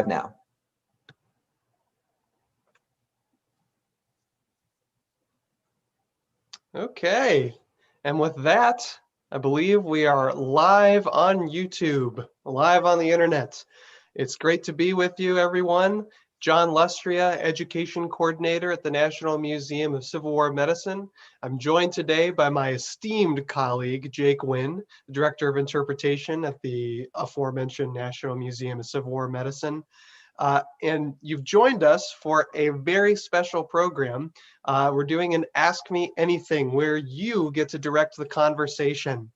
now. Okay, and with that, I believe we are live on YouTube, live on the internet. It's great to be with you, everyone. John Lustrea, Education Coordinator at the National Museum of Civil War Medicine. I'm joined today by my esteemed colleague, Jake Wynn, the Director of Interpretation at the aforementioned National Museum of Civil War Medicine. And you've joined us for a very special program. We're doing an Ask Me Anything where you get to direct the conversation.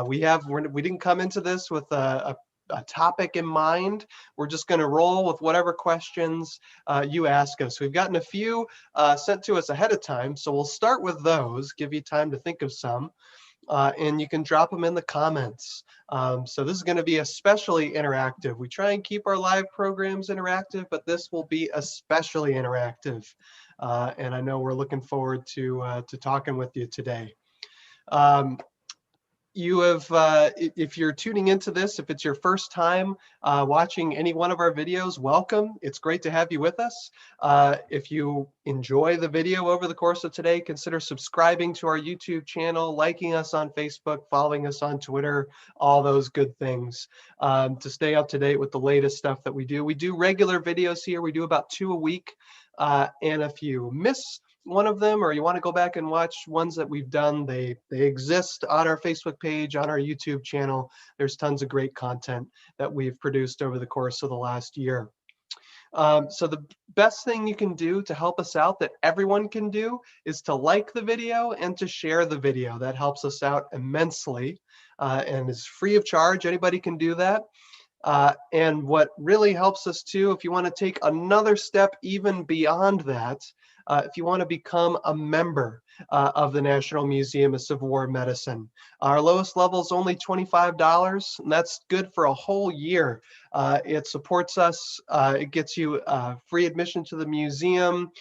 We didn't come into this with a topic in mind. We're just going to roll with whatever questions you ask us. We've gotten a few sent to us ahead of time, so we'll start with those, give you time to think of some. And you can drop them in the comments. So this is going to be especially interactive. We try and keep our live programs interactive, but this will be especially interactive. And I know we're looking forward to talking with you today. You have, if you're tuning into this, if it's your first time watching any one of our videos, welcome. It's great to have you with us. If you enjoy the video over the course of today, consider subscribing to our YouTube channel, liking us on Facebook, following us on Twitter, all those good things to stay up to date with the latest stuff that we do. We do regular videos here. We do about 2 a week. And if you miss one of them, or you want to go back and watch ones that we've done, they exist on our Facebook page, on our YouTube channel. There's tons of great content that we've produced over the course of the last year. So the best thing you can do to help us out, that everyone can do, is to like the video and to share the video. That helps us out immensely and is free of charge. Anybody can do that. And what really helps us too, if you want to take another step even beyond that, if you want to become a member of the National Museum of Civil War Medicine. Our lowest level is only $25, and that's good for a whole year. It supports us. It gets you free admission to the museum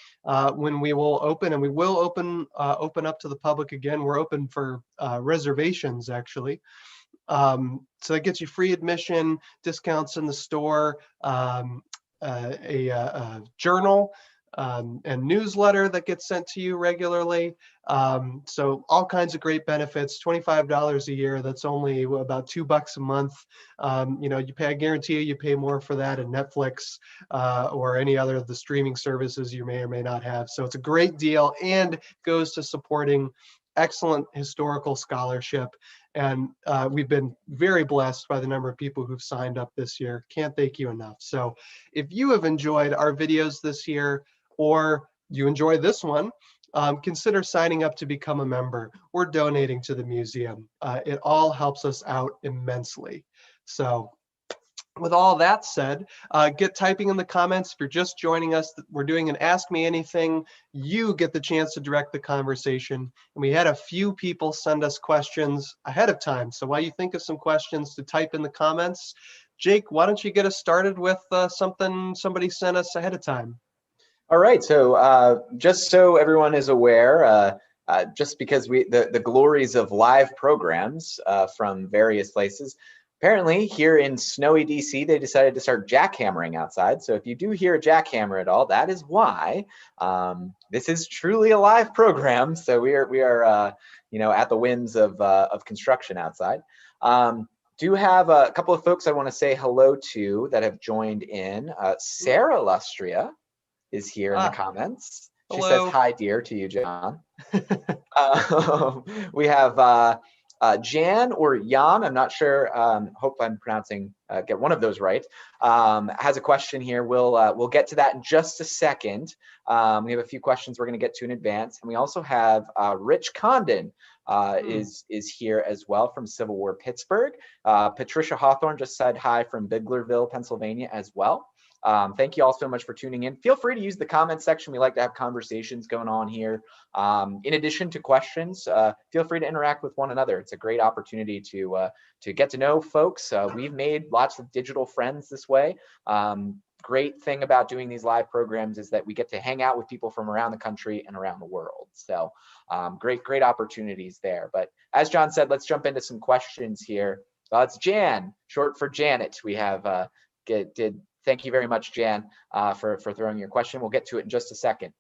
when we will open, and we will open up to the public again. We're open for reservations, actually. So that gets you free admission, discounts in the store, a journal, and newsletter that gets sent to you regularly. So all kinds of great benefits. $25 a year. That's only about $2 a month. You know, I guarantee you pay more for that in Netflix or any other of the streaming services you may or may not have. So it's a great deal and goes to supporting excellent historical scholarship. And we've been very blessed by the number of people who've signed up this year. Can't thank you enough. So if you have enjoyed our videos this year, or you enjoy this one, consider signing up to become a member or donating to the museum. It all helps us out immensely. So with all that said, get typing in the comments. If you're just joining us, we're doing an Ask Me Anything. You get the chance to direct the conversation. And we had a few people send us questions ahead of time. So while you think of some questions to type in the comments, Jake, why don't you get us started with something somebody sent us ahead of time? All right, so just so everyone is aware, just because the glories of live programs from various places, apparently here in snowy DC, they decided to start jackhammering outside. So if you do hear a jackhammer at all, that is why. This is truly a live program. So we are you know, at the winds of construction outside. Do have a couple of folks I want to say hello to that have joined in. Sarah Lustrea is here in the comments. She hello. says hi, dear, to you, John. We have Jan or Jan, I'm not sure. Hope I'm pronouncing, get one of those right. Has a question here. We'll get to that in just a second. We have a few questions we're going to get to in advance, and we also have Rich Condon is here as well from Civil War Pittsburgh. Patricia Hawthorne just said hi from Biglerville, Pennsylvania as well. Thank you all so much for tuning in. Feel free to use the comment section. We like to have conversations going on here. In addition to questions, feel free to interact with one another. It's a great opportunity to get to know folks. We've made lots of digital friends this way. Great thing about doing these live programs is that we get to hang out with people from around the country and around the world. So great opportunities there. But as John said, let's jump into some questions here. It's Jan, short for Janet. We have did Thank you very much, Jan, for throwing your question. We'll get to it in just a second.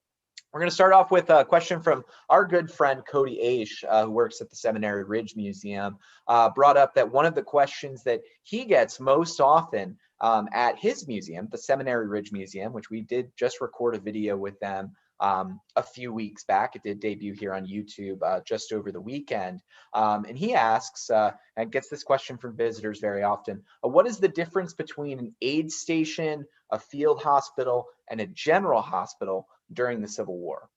We're going to start off with a question from our good friend Cody Aish, who works at the Seminary Ridge Museum. Brought up that one of the questions that he gets most often at his museum, the Seminary Ridge Museum, which we did just record a video with them a few weeks back. It did debut here on YouTube just over the weekend. And he asks, and gets this question from visitors very often, what is the difference between an aid station, a field hospital, and a general hospital during the Civil War?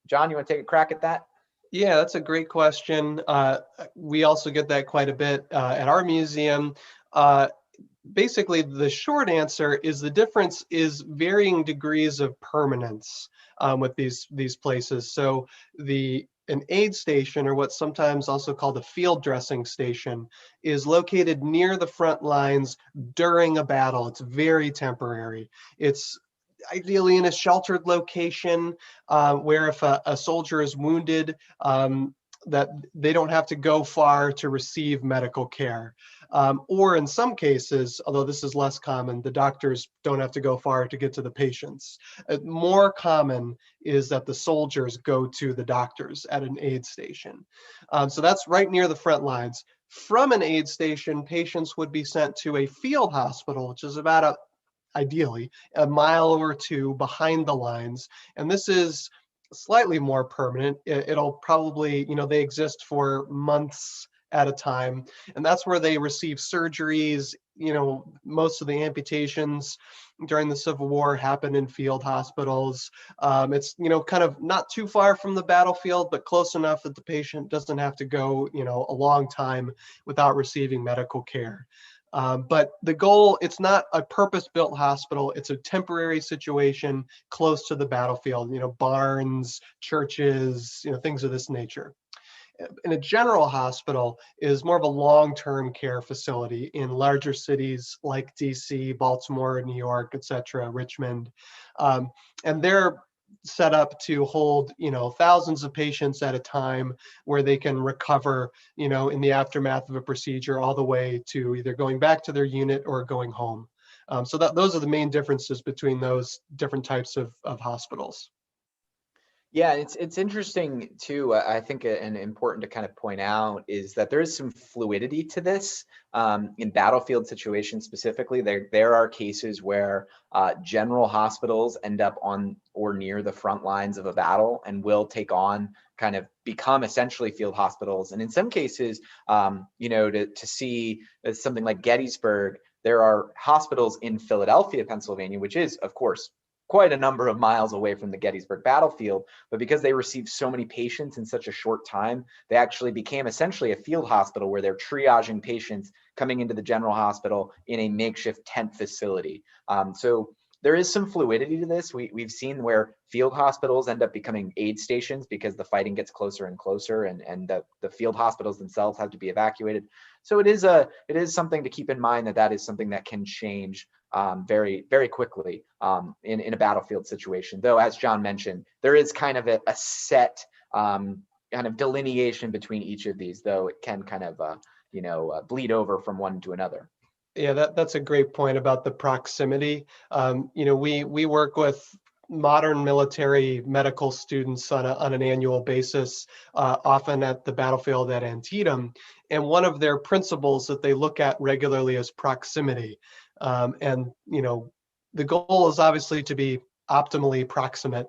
John, you want to take a crack at that? Yeah, that's a great question. We also get that quite a bit at our museum. Basically, the short answer is the difference is varying degrees of permanence with these places. So an aid station, or what's sometimes also called a field dressing station, is located near the front lines during a battle. It's very temporary. It's ideally in a sheltered location where if a soldier is wounded, that they don't have to go far to receive medical care. Or in some cases, although this is less common, the doctors don't have to go far to get to the patients. More common is that the soldiers go to the doctors at an aid station. So that's right near the front lines. From an aid station, patients would be sent to a field hospital, which is about ideally a mile or two behind the lines. And this is slightly more permanent. It'll probably, they exist for months at a time. And that's where they receive surgeries. Most of the amputations during the Civil War happen in field hospitals. It's, kind of not too far from the battlefield, but close enough that the patient doesn't have to go, a long time without receiving medical care. But the goal, it's not a purpose-built hospital. It's a temporary situation close to the battlefield, barns, churches, things of this nature. And a general hospital is more of a long-term care facility in larger cities like DC, Baltimore, New York, et cetera, Richmond. And they're set up to hold, thousands of patients at a time, where they can recover, in the aftermath of a procedure, all the way to either going back to their unit or going home. So those are the main differences between those different types of hospitals. Yeah, it's interesting too. I think and important to kind of point out is that there is some fluidity to this in battlefield situations specifically. There are cases where general hospitals end up on or near the front lines of a battle and will take on, kind of become essentially field hospitals. And in some cases, to see something like Gettysburg, there are hospitals in Philadelphia, Pennsylvania, which is, of course, quite a number of miles away from the Gettysburg battlefield, but because they received so many patients in such a short time, they actually became essentially a field hospital where they're triaging patients coming into the general hospital in a makeshift tent facility. So there is some fluidity to this. We've seen where field hospitals end up becoming aid stations because the fighting gets closer and closer, and the field hospitals themselves have to be evacuated. So it is something to keep in mind, that is something that can change very, very quickly in a battlefield situation. Though, as John mentioned, there is kind of a set kind of delineation between each of these, though it can kind of bleed over from one to another. Yeah, that's a great point about the proximity. We work with modern military medical students on an annual basis, often at the battlefield at Antietam. And one of their principles that they look at regularly is proximity. And the goal is obviously to be optimally proximate,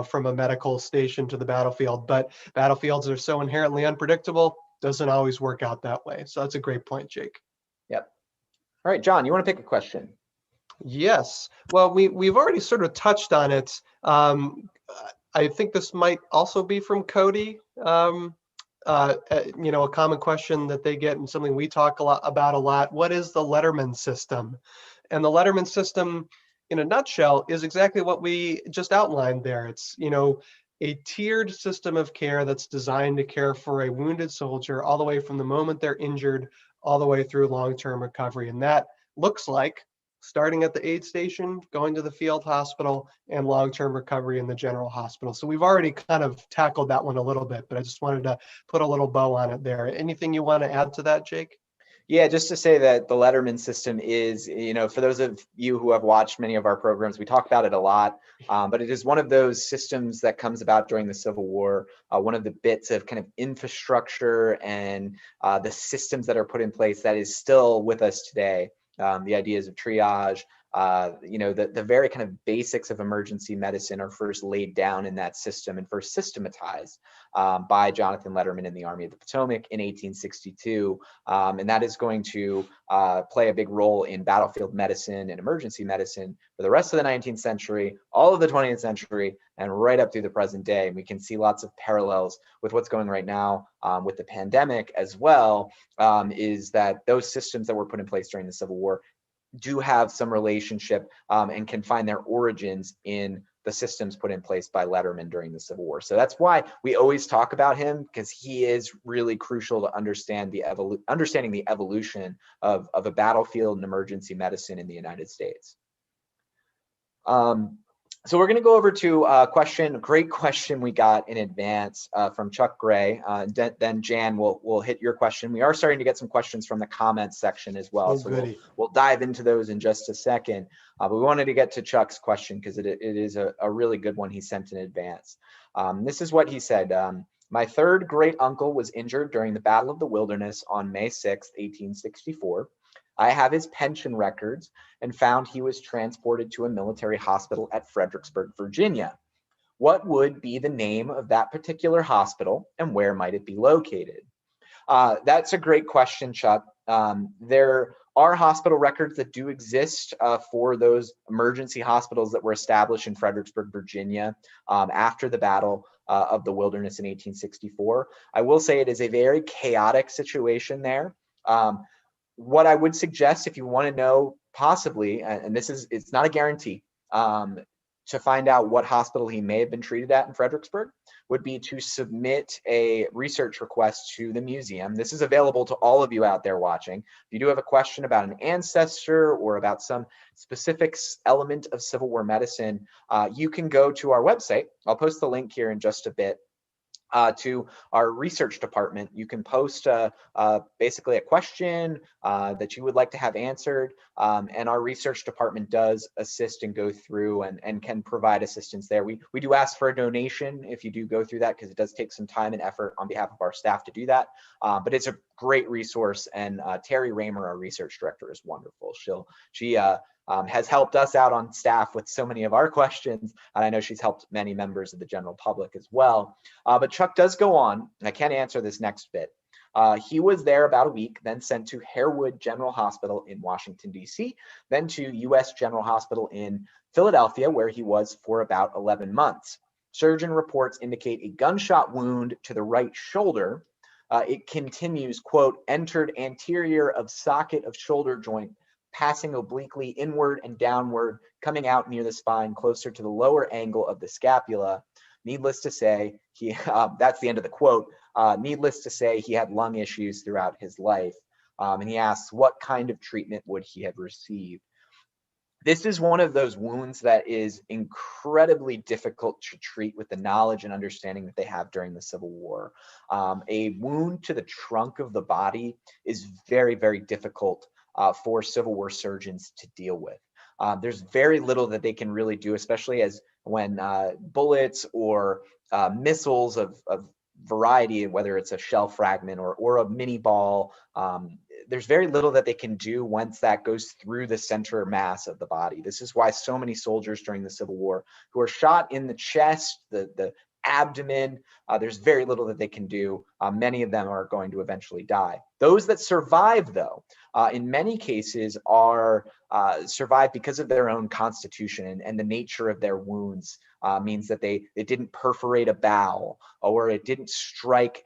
from a medical station to the battlefield. But battlefields are so inherently unpredictable, doesn't always work out that way. So that's a great point, Jake. Yep. All right, John, you want to pick a question? Yes. Well, we've already sort of touched on it. I think this might also be from Cody. A common question that they get and something we talk about a lot. What is the letterman system? And the letterman system, in a nutshell, is exactly what we just outlined there. It's, a tiered system of care that's designed to care for a wounded soldier all the way from the moment they're injured all the way through long-term recovery. And that looks like starting at the aid station, going to the field hospital, and long-term recovery in the general hospital. So we've already kind of tackled that one a little bit, but I just wanted to put a little bow on it there. Anything you want to add to that, Jake? Yeah, just to say that the Letterman system is, for those of you who have watched many of our programs, we talk about it a lot, but it is one of those systems that comes about during the Civil War, one of the bits of kind of infrastructure and the systems that are put in place that is still with us today. The ideas of triage, the very kind of basics of emergency medicine are first laid down in that system and first systematized by Jonathan Letterman in the Army of the Potomac in 1862. And that is going to play a big role in battlefield medicine and emergency medicine for the rest of the 19th century, all of the 20th century, and right up through the present day. And we can see lots of parallels with what's going right now with the pandemic as well, is that those systems that were put in place during the Civil War do have some relationship and can find their origins in the systems put in place by Letterman during the Civil War. So that's why we always talk about him, because he is really crucial to understanding the evolution of a battlefield and emergency medicine in the United States. So we're going to go over to a great question we got in advance from Chuck Gray. Then Jan will hit your question. We are starting to get some questions from the comments section as well. Oh, so we'll dive into those in just a second. But we wanted to get to Chuck's question because it is a really good one he sent in advance. This is what he said. My third great uncle was injured during the Battle of the Wilderness on May 6, 1864. I have his pension records and found he was transported to a military hospital at Fredericksburg, Virginia. What would be the name of that particular hospital and where might it be located? That's a great question, Chuck. There are hospital records that do exist for those emergency hospitals that were established in Fredericksburg, Virginia after the Battle of the Wilderness in 1864. I will say it is a very chaotic situation there. What I would suggest, if you want to know possibly, and it's not a guarantee, to find out what hospital he may have been treated at in Fredericksburg, would be to submit a research request to the museum. This is available to all of you out there watching. If you do have a question about an ancestor or about some specific element of Civil War medicine, you can go to our website. I'll post the link here in just a bit. To our research department. You can post basically a question that you would like to have answered, and our research department does assist and go through and can provide assistance there. We do ask for a donation if you do go through that, because it does take some time and effort on behalf of our staff to do that, but it's a great resource, and Terry Raymer, our research director, is wonderful. She has helped us out on staff with so many of our questions, and I know she's helped many members of the general public as well. But Chuck does go on, and I can't answer this next bit. He was there about a week, then sent to Harewood General Hospital in Washington, D.C., then to U.S. General Hospital in Philadelphia, where he was for about 11 months. Surgeon reports indicate a gunshot wound to the right shoulder. It continues, quote, entered anterior of socket of shoulder joint, passing obliquely inward and downward, coming out near the spine, closer to the lower angle of the scapula. Needless to say, that's the end of the quote. Needless to say, he had lung issues throughout his life. And he asks, what kind of treatment would he have received? This is one of those wounds that is incredibly difficult to treat with the knowledge and understanding that they have during the Civil War. A wound to the trunk of the body is very, very difficult for Civil War surgeons to deal with. There's very little that they can really do, especially when bullets or missiles of variety, whether it's a shell fragment or a mini ball, there's very little that they can do once that goes through the center mass of the body. This is why so many soldiers during the Civil War who are shot in the chest, the abdomen, there's very little that they can do. Many of them are going to eventually die. Those that survive, though, in many cases are survive because of their own constitution, and the nature of their wounds means that it didn't perforate a bowel, or it didn't strike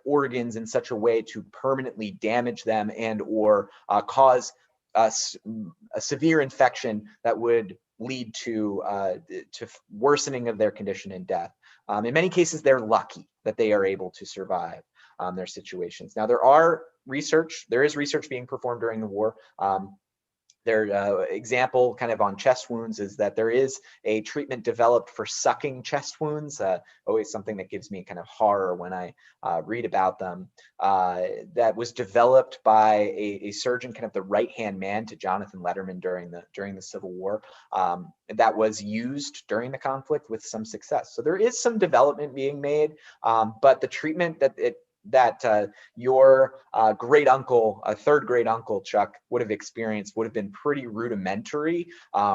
organs in such a way to permanently damage them and or cause a severe infection that would lead to worsening of their condition and death. In many cases, they're lucky that they are able to survive their situations. Now, there is research being performed during the war. Their example kind of on chest wounds is that there is a treatment developed for sucking chest wounds, always something that gives me kind of horror when I read about them, that was developed by a surgeon, kind of the right-hand man to Jonathan Letterman during the Civil War, that was used during the conflict with some success. So there is some development being made, but the treatment that your great uncle, a third great uncle, Chuck, would have experienced would have been pretty rudimentary,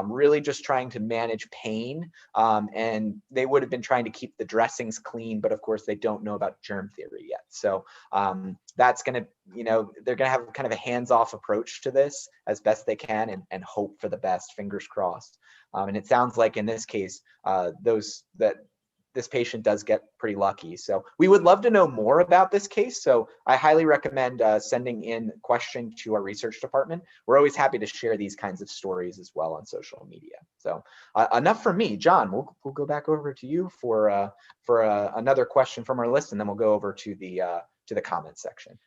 really just trying to manage pain. And they would have been trying to keep the dressings clean, but of course they don't know about germ theory yet. So that's going to, they're going to have kind of a hands-off approach to this as best they can, and hope for the best, fingers crossed. And it sounds like in this case, this patient does get pretty lucky. So we would love to know more about this case. So I highly recommend sending in a question to our research department. We're always happy to share these kinds of stories as well on social media. So enough from me. John, we'll go back over to you for another question from our list, and then we'll go over to the comments section.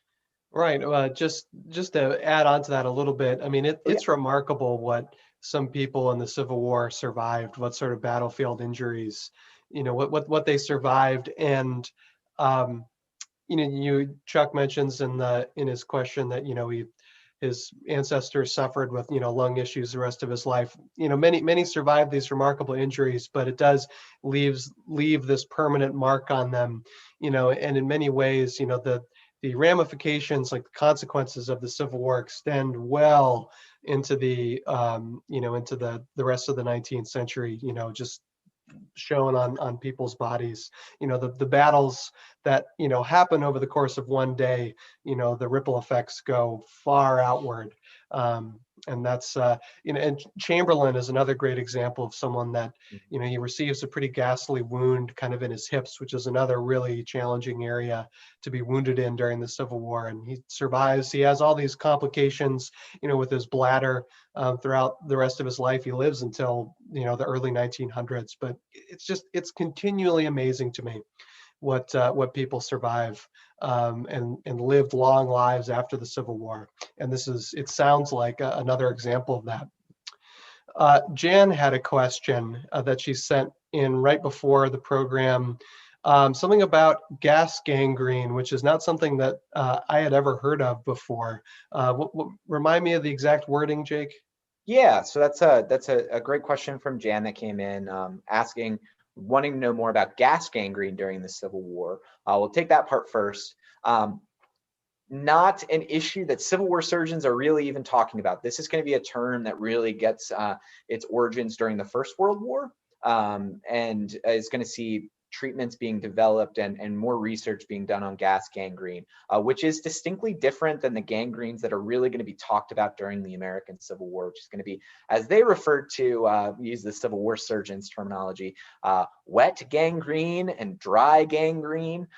Right. Just to add on to that a little bit, I mean, it's remarkable what some people in the Civil War survived, what sort of battlefield injuries, what they survived. And Chuck mentions in his question that his ancestors suffered with lung issues the rest of his life. Many survived these remarkable injuries, but it does leave this permanent mark on them. And in many ways, the ramifications, like the consequences of the Civil War, extend well into the rest of the 19th century. Just shown on people's bodies. The battles that happen over the course of one day, the ripple effects go far outward. And that's and Chamberlain is another great example of someone that he receives a pretty ghastly wound kind of in his hips, which is another really challenging area to be wounded in during the Civil War. And he survives. He has all these complications with his bladder throughout the rest of his life. He lives until the early 1900s. But it's continually amazing to me what people survive and lived long lives after the Civil War. And it sounds like another example of that. Jan had a question that she sent in right before the program, something about gas gangrene, which is not something that I had ever heard of before. Remind me of the exact wording, Jake? Yeah, so that's a great question from Jan that came in, wanting to know more about gas gangrene during the Civil War. We'll take that part first. Not an issue that Civil War surgeons are really even talking about. This is going to be a term that really gets its origins during the First World War, and is going to see treatments being developed and more research being done on gas gangrene, which is distinctly different than the gangrenes that are really going to be talked about during the American Civil War, which is going to be, as they referred to, use the Civil War surgeons terminology, wet gangrene and dry gangrene.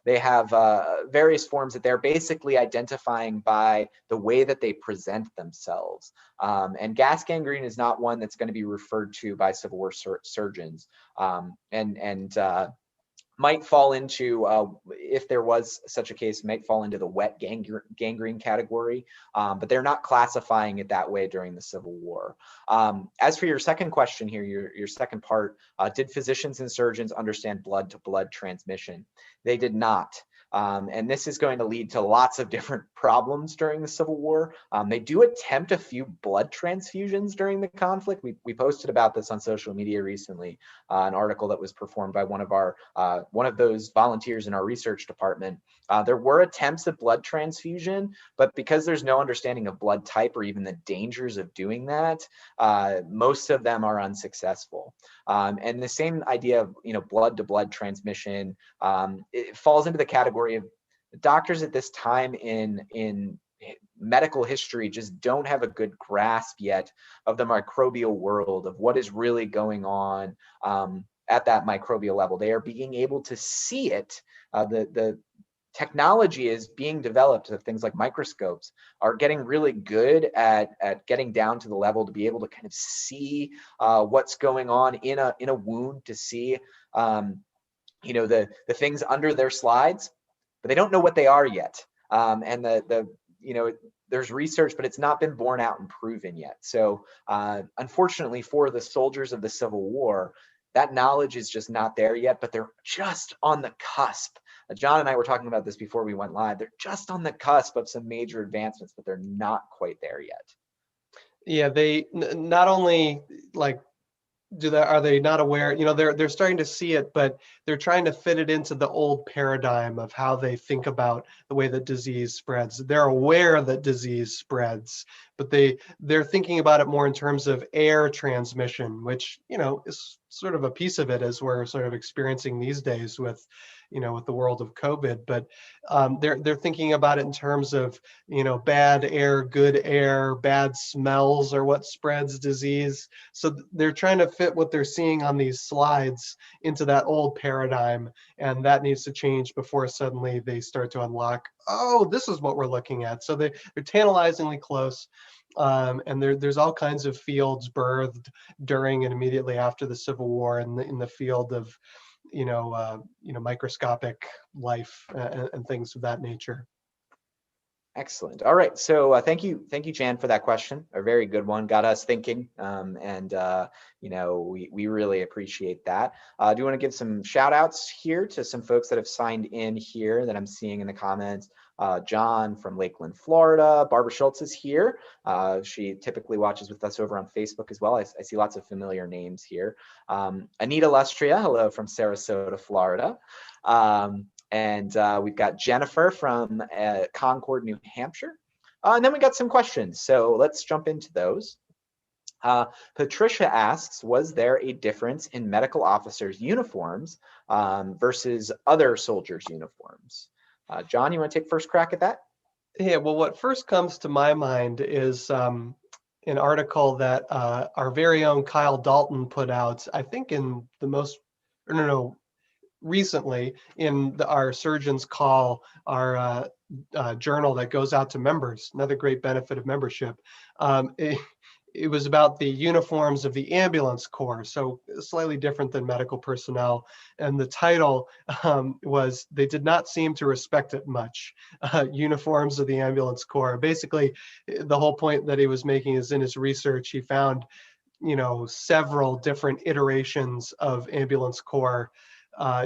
They have various forms that they're basically identifying by the way that they present themselves. And gas gangrene is not one that's going to be referred to by Civil War surgeons. And might fall into, if there was such a case, might fall into the wet gangrene category, but they're not classifying it that way during the Civil War. As for your second question here, your second part, did physicians and surgeons understand blood-to-blood transmission? They did not. And this is going to lead to lots of different problems during the Civil War. They do attempt a few blood transfusions during the conflict. We posted about this on social media recently, an article that was performed by one of those volunteers in our research department. There were attempts at blood transfusion, but because there's no understanding of blood type or even the dangers of doing that, most of them are unsuccessful. And the same idea of blood-to-blood transmission, it falls into the category of doctors at this time in medical history just don't have a good grasp yet of the microbial world, of what is really going on at that microbial level. They are being able to see it. The technology is being developed. Things like microscopes are getting really good at getting down to the level to be able to kind of see what's going on in a wound, to see the things under their slides, but they don't know what they are yet. And there's research, but it's not been borne out and proven yet. So unfortunately for the soldiers of the Civil War, that knowledge is just not there yet, but they're just on the cusp. John and I were talking about this before we went live. They're just on the cusp of some major advancements, but they're not quite there yet. Yeah, they not only like are they not aware? They're starting to see it, but they're trying to fit it into the old paradigm of how they think about the way that disease spreads. They're aware that disease spreads, but they're thinking about it more in terms of air transmission, which is sort of a piece of it as we're sort of experiencing these days with with the world of COVID. But they're thinking about it in terms of bad air, good air, bad smells are what spreads disease. So they're trying to fit what they're seeing on these slides into that old paradigm, and that needs to change before suddenly they start to unlock, oh, this is what we're looking at. So they're tantalizingly close. And there's all kinds of fields birthed during and immediately after the Civil War in the field of microscopic life and things of that nature. Excellent. All right. So thank you, Jan, for that question. A very good one. Got us thinking, and we really appreciate that. Do you want to give some shout outs here to some folks that have signed in here that I'm seeing in the comments? John from Lakeland, Florida. Barbara Schultz is here. She typically watches with us over on Facebook as well. I see lots of familiar names here. Anita Lustrea, hello from Sarasota, Florida. And we've got Jennifer from Concord, New Hampshire. And then we got some questions. So let's jump into those. Patricia asks, was there a difference in medical officers' uniforms versus other soldiers' uniforms? John, you want to take first crack at that? Yeah, well, what first comes to my mind is an article that our very own Kyle Dalton put out, I think in the most, no, recently in our Surgeons Call, our journal that goes out to members, another great benefit of membership. It was about the uniforms of the ambulance corps, so slightly different than medical personnel. And the title was, "They did not seem to respect it much, uniforms of the ambulance corps." Basically, the whole point that he was making is in his research, he found several different iterations of ambulance corps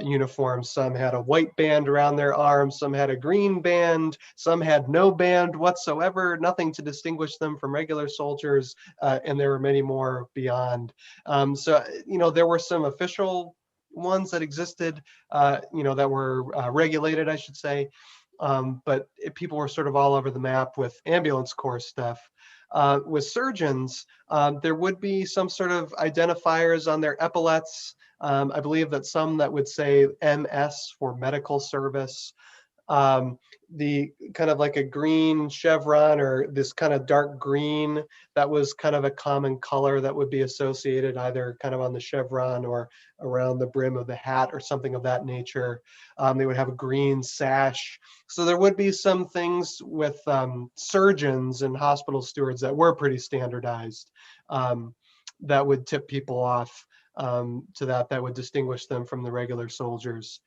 uniforms. Some had a white band around their arms, some had a green band, some had no band whatsoever, nothing to distinguish them from regular soldiers, and there were many more beyond. So there were some official ones that existed, that were regulated, I should say, but people were sort of all over the map with ambulance corps stuff. With surgeons, there would be some sort of identifiers on their epaulets. I believe that some that would say MS for medical service. The kind of like a green chevron or this kind of dark green, that was kind of a common color that would be associated either kind of on the chevron or around the brim of the hat or something of that nature. They would have a green sash. So there would be some things with surgeons and hospital stewards that were pretty standardized, that would tip people off to that would distinguish them from the regular soldiers.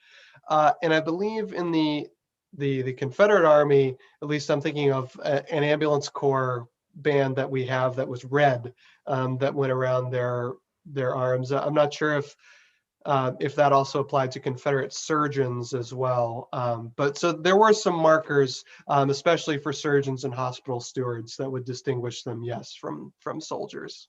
And I believe in the Confederate Army, at least I'm thinking of an ambulance corps band that we have that was red, that went around their arms. I'm not sure if that also applied to Confederate surgeons as well. But so there were some markers, especially for surgeons and hospital stewards, that would distinguish them, yes, from soldiers.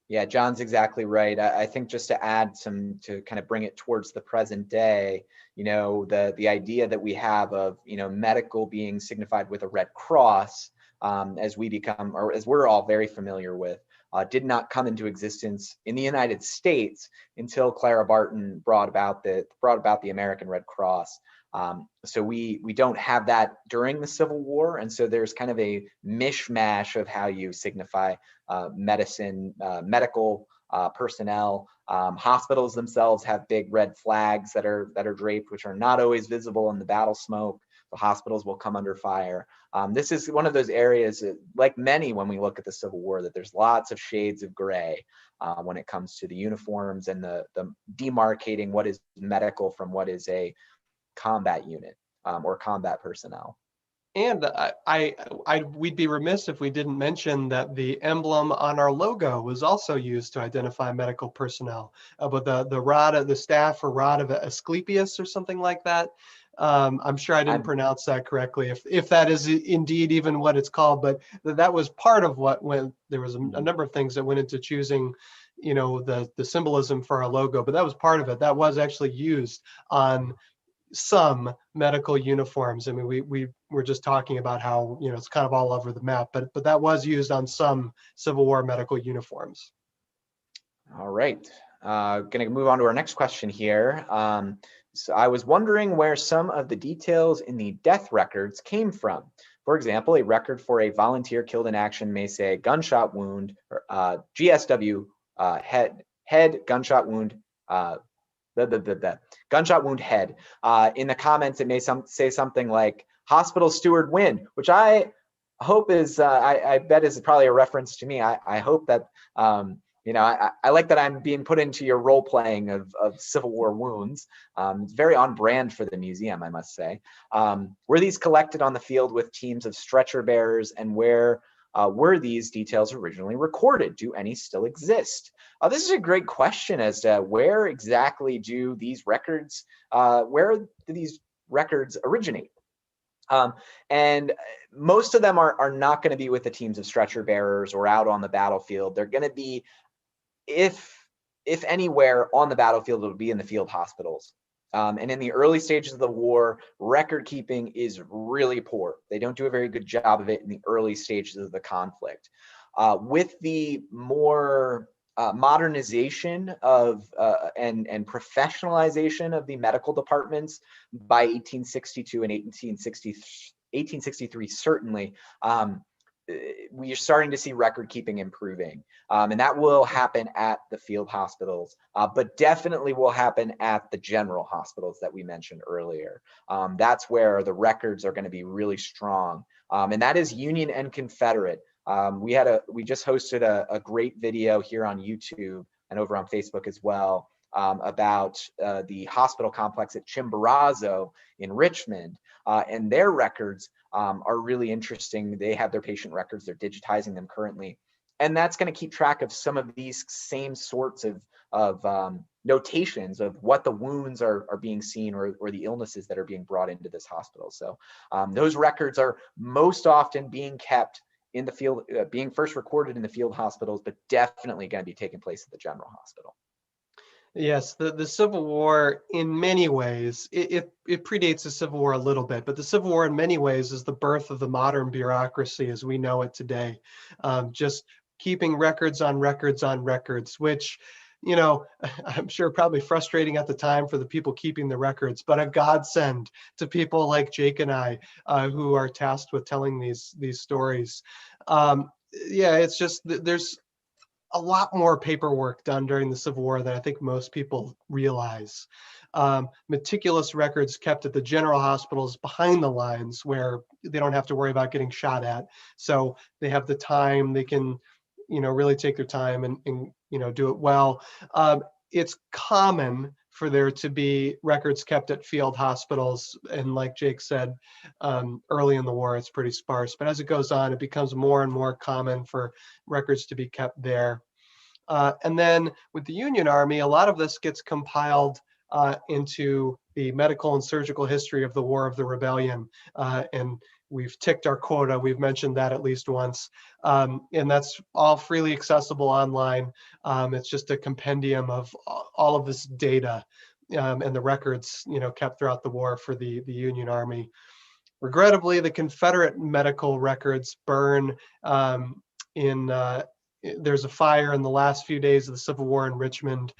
Yeah, John's exactly right. I think just to add some, to kind of bring it towards the present day, the idea that we have of, medical being signified with a red cross, as we're all very familiar with, did not come into existence in the United States until Clara Barton brought about the American Red Cross. So we don't have that during the Civil War, and so there's kind of a mishmash of how you signify medical personnel. Hospitals themselves have big red flags that are draped, which are not always visible in the battle smoke. The hospitals will come under fire. This is one of those areas, like many when we look at the Civil War, that there's lots of shades of gray when it comes to the uniforms and the demarcating what is medical from what is a combat unit or combat personnel. And we'd be remiss if we didn't mention that the emblem on our logo was also used to identify medical personnel. But the rod of the staff, or rod of Asclepius or something like that. I'm sure I didn't I'm pronounce that correctly, if that is indeed even what it's called. But that was part of what, when there was a number of things that went into choosing, the symbolism for our logo. But that was part of it. That was actually used on some medical uniforms. I mean, we were just talking about how, it's kind of all over the map, but that was used on some Civil War medical uniforms. All right. Going to move on to our next question here. So I was wondering where some of the details in the death records came from. For example, a record for a volunteer killed in action may say gunshot wound, or GSW, head gunshot wound, gunshot wound head. In the comments, it may say something like hospital steward Wynn, which I hope is, I bet is probably a reference to me. I hope that, I like that I'm being put into your role playing of Civil War wounds. It's very on brand for the museum, I must say. Were these collected on the field with teams of stretcher bearers, and where were these details originally recorded? Do any still exist? This is a great question as to where exactly do these records, where do these records originate? And most of them are not going to be with the teams of stretcher bearers or out on the battlefield. They're going to be, if anywhere on the battlefield, it'll be in the field hospitals. And in the early stages of the war, record keeping is really poor. They don't do a very good job of it in the early stages of the conflict. With the more modernization of and professionalization of the medical departments by 1862 and 1863, certainly, we are starting to see record keeping improving. And that will happen at the field hospitals, but definitely will happen at the general hospitals that we mentioned earlier. That's where the records are going to be really strong. And that is Union and Confederate. We just hosted a great video here on YouTube and over on Facebook as well, about the hospital complex at Chimborazo in Richmond, and their records are really interesting. They have their patient records, they're digitizing them currently, and that's going to keep track of some of these same sorts of notations of what the wounds are being seen, or the illnesses that are being brought into this hospital. So those records are most often being kept in the field, being first recorded in the field hospitals, but definitely going to be taking place at the general hospital. Yes, the Civil War, in many ways, it predates the Civil War a little bit, but the Civil War in many ways is the birth of the modern bureaucracy as we know it today. Just keeping records on records on records, which, I'm sure probably frustrating at the time for the people keeping the records, but a godsend to people like Jake and I, who are tasked with telling these stories. Yeah, it's just, there's a lot more paperwork done during the Civil War than I think most people realize. Meticulous records kept at the general hospitals behind the lines, where they don't have to worry about getting shot at. So they have the time, they can, really take their time and do it well. It's common for there to be records kept at field hospitals. And like Jake said, early in the war, it's pretty sparse. But as it goes on, it becomes more and more common for records to be kept there. And then with the Union Army, a lot of this gets compiled into the medical and surgical history of the War of the Rebellion. And we've ticked our quota. We've mentioned that at least once. And that's all freely accessible online. It's just a compendium of all of this data and the records, kept throughout the war for the Union Army. Regrettably, the Confederate medical records burn there's a fire in the last few days of the Civil War in Richmond,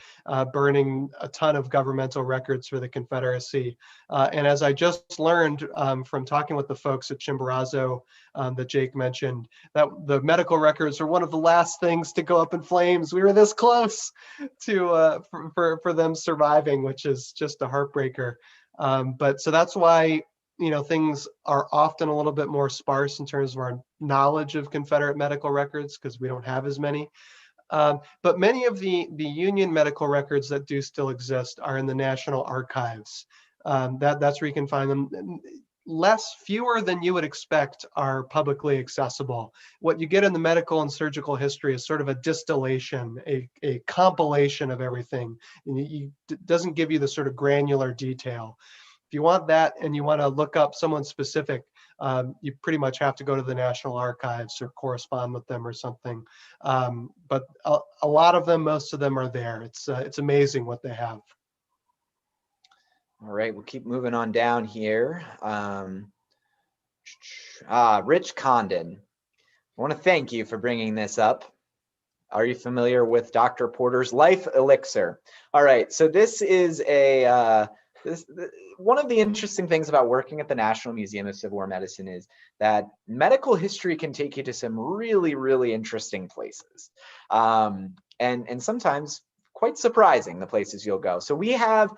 burning a ton of governmental records for the Confederacy. And as I just learned from talking with the folks at Chimborazo that Jake mentioned, that the medical records are one of the last things to go up in flames. We were this close to for them surviving, which is just a heartbreaker. But so that's why things are often a little bit more sparse in terms of our knowledge of Confederate medical records, because we don't have as many. But many of the Union medical records that do still exist are in the National Archives. That's where you can find them. fewer than you would expect are publicly accessible. What you get in the medical and surgical history is sort of a distillation, a compilation of everything. And it doesn't give you the sort of granular detail. If you want that and you want to look up someone specific, you pretty much have to go to the National Archives or correspond with them or something. But a lot of them, most of them are there. It's amazing what they have. All right, we'll keep moving on down here. Rich Condon, I want to thank you for bringing this up. Are you familiar with Dr. Porter's Life Elixir? All right, so this is one of the interesting things about working at the National Museum of Civil War Medicine is that medical history can take you to some really, really interesting places. And sometimes quite surprising, the places you'll go. So we have,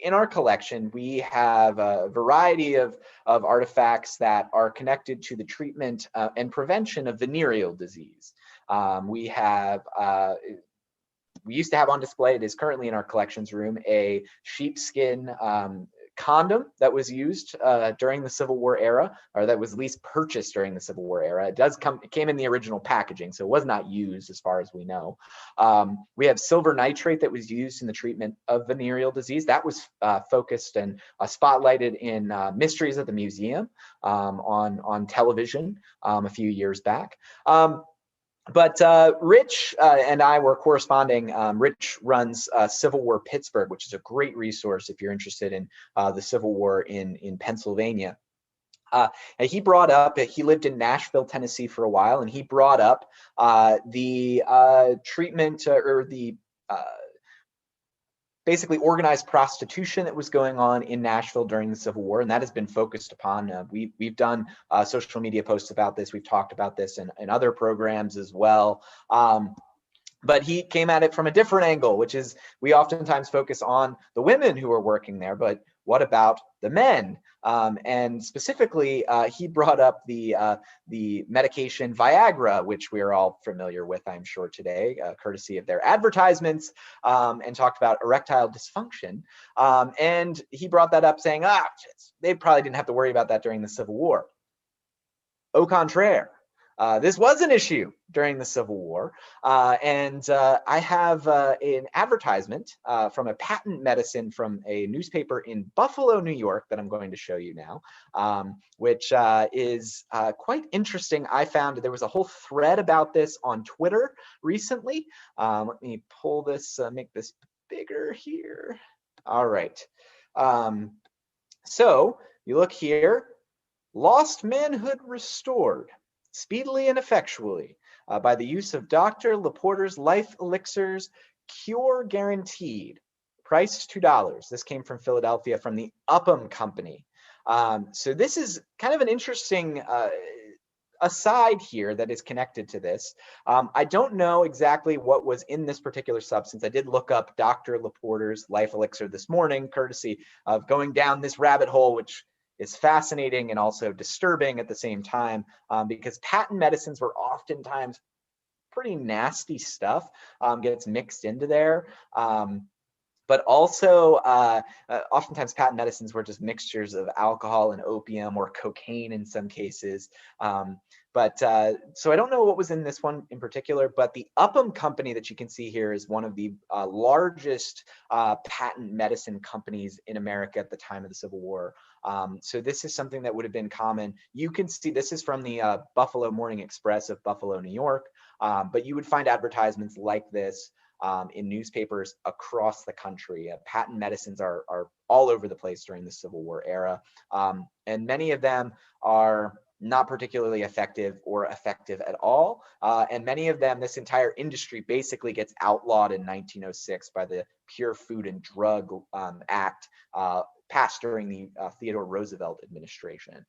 in our collection, we have a variety of artifacts that are connected to the treatment and prevention of venereal disease. We used to have on display, it is currently in our collections room, a sheepskin condom that was used during the Civil War era, or that was at least purchased during the Civil War era. It came in the original packaging, so it was not used as far as we know. We have silver nitrate that was used in the treatment of venereal disease. That was focused and spotlighted in Mysteries of the Museum on television a few years back. But Rich and I were corresponding. Rich runs Civil War Pittsburgh, which is a great resource if you're interested in the Civil War in Pennsylvania. And he brought up, he lived in Nashville, Tennessee for a while, and he brought up the treatment or the basically organized prostitution that was going on in Nashville during the Civil War, and that has been focused upon. We've done social media posts about this. We've talked about this in other programs as well. But he came at it from a different angle, which is we oftentimes focus on the women who are working there, but what about the men? And specifically, he brought up the medication Viagra, which we are all familiar with, I'm sure, today, courtesy of their advertisements, and talked about erectile dysfunction. And he brought that up saying, they probably didn't have to worry about that during the Civil War. Au contraire. This was an issue during the Civil War, and I have an advertisement from a patent medicine from a newspaper in Buffalo, New York, that I'm going to show you now, which is quite interesting. I found there was a whole thread about this on Twitter recently. Let me pull this, make this bigger here. All right. So you look here, lost manhood restored speedily and effectually by the use of Dr. LaPorter's Life Elixirs, cure guaranteed. Price $2. This came from Philadelphia from the Upham Company. So this is kind of an interesting aside here that is connected to this. I don't know exactly what was in this particular substance. I did look up Dr. LaPorter's Life Elixir this morning, courtesy of going down this rabbit hole, which is fascinating and also disturbing at the same time, because patent medicines were oftentimes pretty nasty stuff gets mixed into there. But also, oftentimes patent medicines were just mixtures of alcohol and opium or cocaine in some cases. So I don't know what was in this one in particular, but the Upham Company that you can see here is one of the largest patent medicine companies in America at the time of the Civil War. So this is something that would have been common. You can see this is from the Buffalo Morning Express of Buffalo, New York, but you would find advertisements like this in newspapers across the country. Patent medicines are all over the place during the Civil War era, and many of them are not particularly effective or effective at all. And many of them, this entire industry basically gets outlawed in 1906 by the Pure Food and Drug Act passed during the Theodore Roosevelt administration.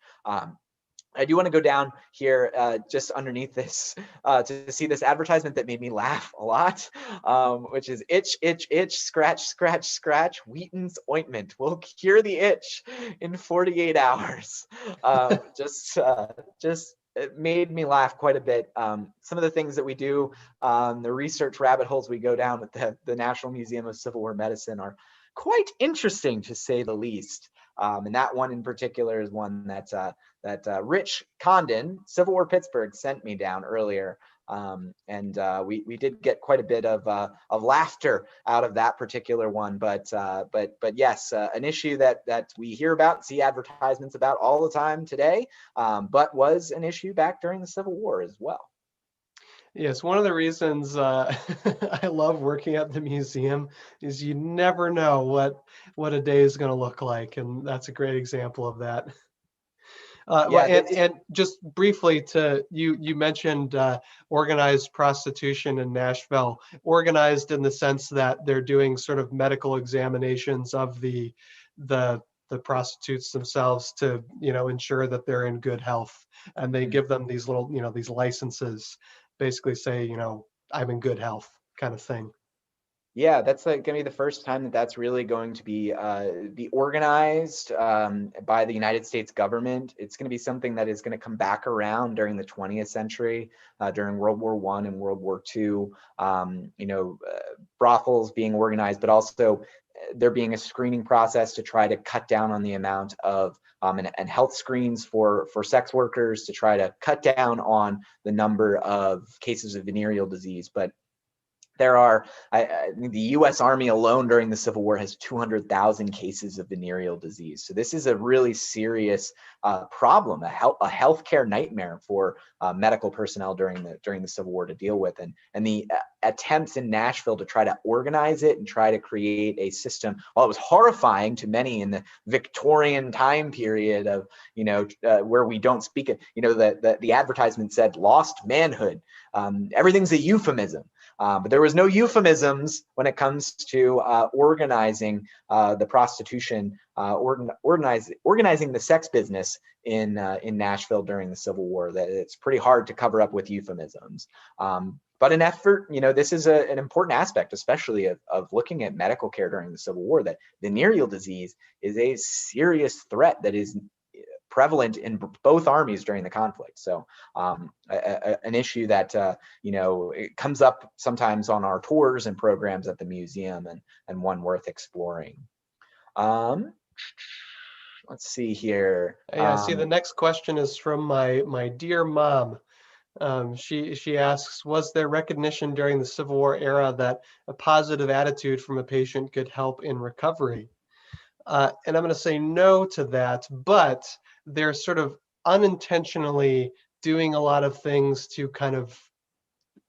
I do want to go down here just underneath this to see this advertisement that made me laugh a lot, which is itch, itch, itch, scratch, scratch, scratch, Wheaton's ointment will cure the itch in 48 hours. Just it made me laugh quite a bit. Some of the things that we do, the research rabbit holes we go down with the National Museum of Civil War Medicine are quite interesting, to say the least. And that one in particular is one that Rich Condon, Civil War Pittsburgh, sent me down earlier. And we did get quite a bit of laughter out of that particular one, but yes, an issue that we hear about and see advertisements about all the time today, but was an issue back during the Civil War as well. Yes, one of the reasons I love working at the museum is you never know what a day is going to look like, and that's a great example of that. Yeah, and just briefly to you mentioned organized prostitution in Nashville, organized in the sense that they're doing sort of medical examinations of the prostitutes themselves to ensure that they're in good health, and they give them these little these licenses, basically say I'm in good health kind of thing. Yeah, that's like going to be the first time that that's really going to be organized by the United States government. It's going to be something that is going to come back around during the 20th century, during World War I and World War II. Brothels being organized, but also there being a screening process to try to cut down on the amount of and health screens for sex workers to try to cut down on the number of cases of venereal disease. But there are, the U.S. Army alone during the Civil War has 200,000 cases of venereal disease. So this is a really serious problem, a healthcare nightmare for medical personnel during the Civil War to deal with. And the attempts in Nashville to try to organize it and try to create a system, while it was horrifying to many in the Victorian time period of, where we don't speak it, the advertisement said lost manhood. Everything's a euphemism. But there was no euphemisms when it comes to organizing the prostitution, organizing the sex business in Nashville during the Civil War. That it's pretty hard to cover up with euphemisms. But an effort, this is an important aspect, especially of looking at medical care during the Civil War, that venereal disease is a serious threat that is prevalent in both armies during the conflict. So an issue that it comes up sometimes on our tours and programs at the museum, and one worth exploring. Let's see here. Yeah, see, the next question is from my dear mom. She asks, was there recognition during the Civil War era that a positive attitude from a patient could help in recovery? And I'm going to say no to that, but they're sort of unintentionally doing a lot of things to kind of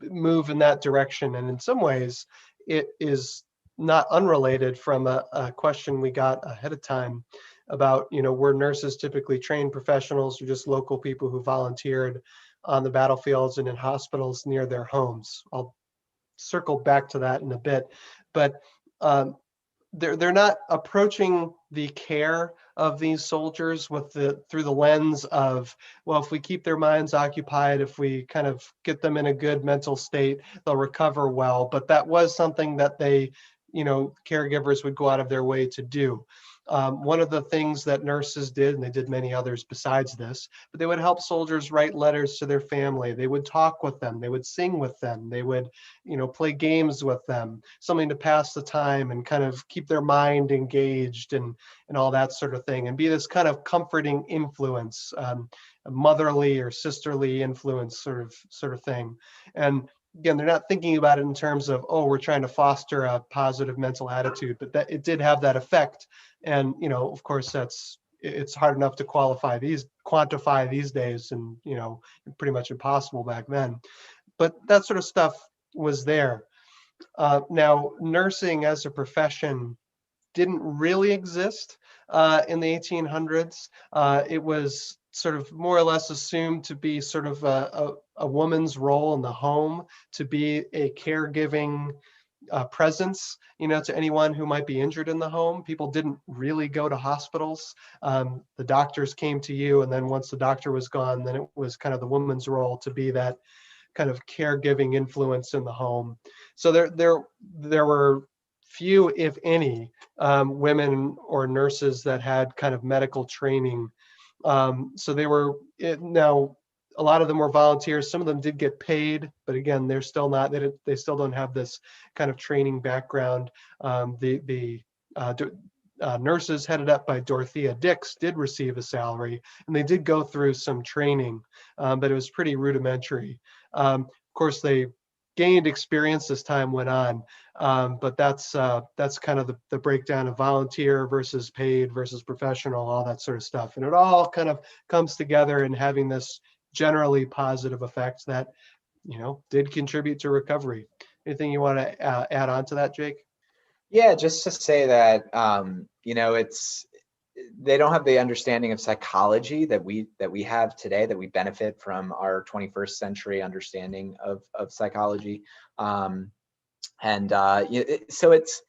move in that direction. And in some ways, it is not unrelated from a question we got ahead of time about, were nurses typically trained professionals or just local people who volunteered on the battlefields and in hospitals near their homes? I'll circle back to that in a bit, but they're not approaching the care of these soldiers through the lens of, well, if we keep their minds occupied, if we kind of get them in a good mental state, they'll recover well. But that was something that they, caregivers would go out of their way to do. One of the things that nurses did, and they did many others besides this, but they would help soldiers write letters to their family. They would talk with them. They would sing with them. They would, play games with them, something to pass the time and kind of keep their mind engaged and all that sort of thing, and be this kind of comforting influence, a motherly or sisterly influence sort of thing. And again, they're not thinking about it in terms of, oh, we're trying to foster a positive mental attitude, but that it did have that effect. And, of course, it's hard enough to quantify these days, and, pretty much impossible back then. But that sort of stuff was there. Now, nursing as a profession didn't really exist in the 1800s. It was sort of more or less assumed to be sort of a woman's role in the home, to be a caregiving presence, to anyone who might be injured in the home. People didn't really go to hospitals. The doctors came to you, and then once the doctor was gone, then it was kind of the woman's role to be that kind of caregiving influence in the home. So there were few, if any, women or nurses that had kind of medical training. So now a lot of them were volunteers. Some of them did get paid, but again, they're still not. They still don't have this kind of training background. nurses headed up by Dorothea Dix did receive a salary, and they did go through some training, but it was pretty rudimentary. Of course, they gained experience as time went on, but that's kind of the breakdown of volunteer versus paid versus professional, all that sort of stuff. And it all kind of comes together in having this generally positive effect that, did contribute to recovery. Anything you want to add on to that, Jake? Yeah, just to say that they don't have the understanding of psychology that we have today, that we benefit from our 21st century understanding of psychology. So it's,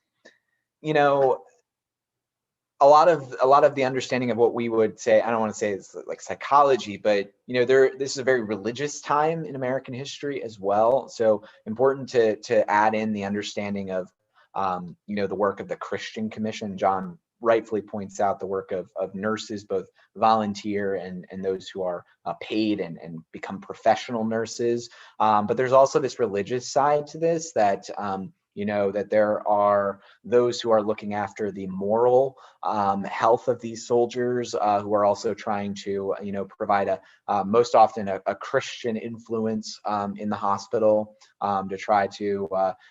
a lot of the understanding of what we would say, I don't want to say it's like psychology, but this is a very religious time in American history as well. So important to add in the understanding of the work of the Christian Commission. John rightfully points out the work of nurses, both volunteer and those who are paid and become professional nurses. But there's also this religious side to this, that that there are those who are looking after the moral health of these soldiers, who are also trying to provide most often a Christian influence in the hospital, to try to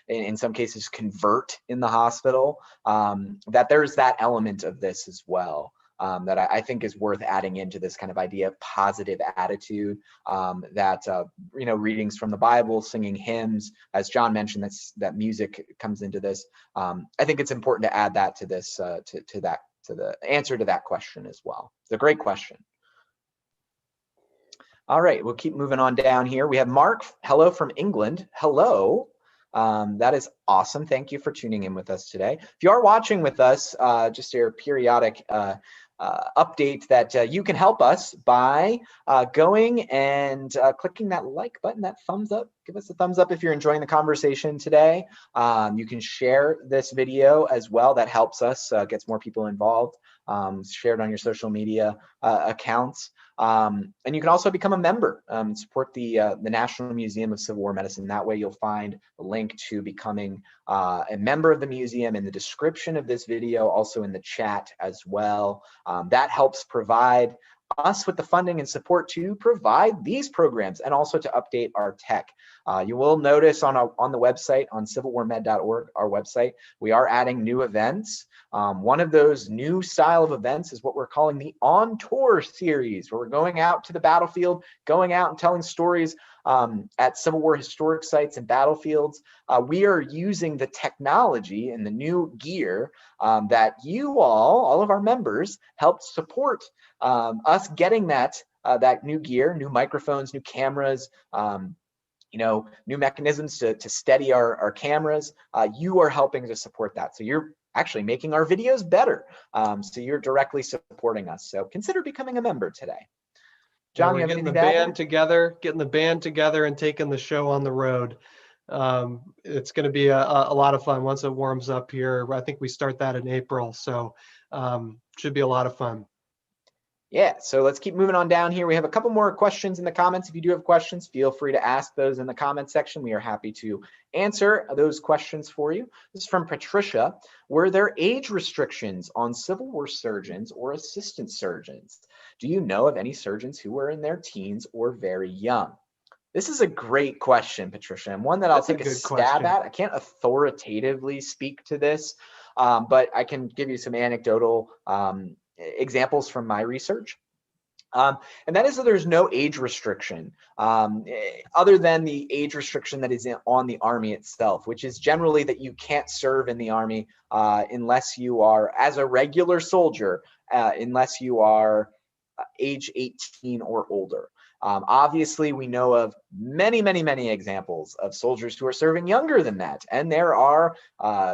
in some cases convert in the hospital. That there's that element of this as well. That I think is worth adding into this kind of idea of positive attitude, that readings from the Bible, singing hymns, as John mentioned, that music comes into this. I think it's important to add that to this, to the answer to that question as well. It's a great question. All right, we'll keep moving on down here. We have Mark. Hello from England. Hello. That is awesome. Thank you for tuning in with us today. If you are watching with us, just your periodic update that you can help us by going and clicking that like button, that thumbs up. Give us a thumbs up if you're enjoying the conversation today. You can share this video as well. That helps us, gets more people involved. Share it on your social media accounts. And you can also become a member, support the National Museum of Civil War Medicine. That way you'll find a link to becoming a member of the museum in the description of this video, also in the chat as well. That helps provide us with the funding and support to provide these programs and also to update our tech. You will notice on the website, on civilwarmed.org, our website, we are adding new events. One of those new style of events is what we're calling the On Tour series, where we're going out to the battlefield, going out and telling stories at Civil War historic sites and battlefields. We are using the technology and the new gear that you all of our members, helped support us getting that new gear, new microphones, new cameras, new mechanisms to steady our cameras. You are helping to support that. So you're actually making our videos better. So you're directly supporting us. So consider becoming a member today. John, we're getting the band together and taking the show on the road. It's going to be a lot of fun once it warms up here. I think we start that in April. So should be a lot of fun. Yeah, so let's keep moving on down here. We have a couple more questions in the comments. If you do have questions, feel free to ask those in the comment section. We are happy to answer those questions for you. This is from Patricia. Were there age restrictions on Civil War surgeons or assistant surgeons? Do you know of any surgeons who were in their teens or very young? This is a great question, Patricia, and one that I'll take a stab at. I can't authoritatively speak to this, but I can give you some anecdotal examples from my research. And that is that there's no age restriction other than the age restriction that is on the Army itself, which is generally that you can't serve in the Army unless you are, as a regular soldier, unless you are age 18 or older. Obviously, we know of many examples of soldiers who are serving younger than that. And there are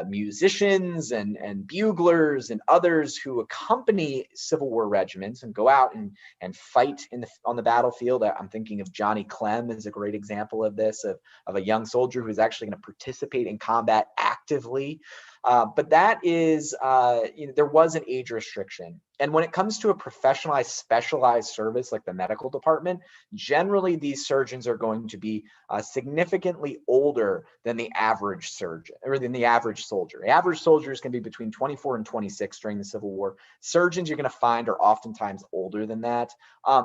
musicians and buglers and others who accompany Civil War regiments and go out and fight on the battlefield. I'm thinking of Johnny Clem as a great example of this, of a young soldier who's actually going to participate in combat actively. But that is, there was an age restriction. And when it comes to a professionalized, specialized service like the medical department, generally these surgeons are going going to be significantly older than the average surgeon or than the average soldier. Average soldiers can be between 24 and 26 during the Civil War. Surgeons you're going to find are oftentimes older than that.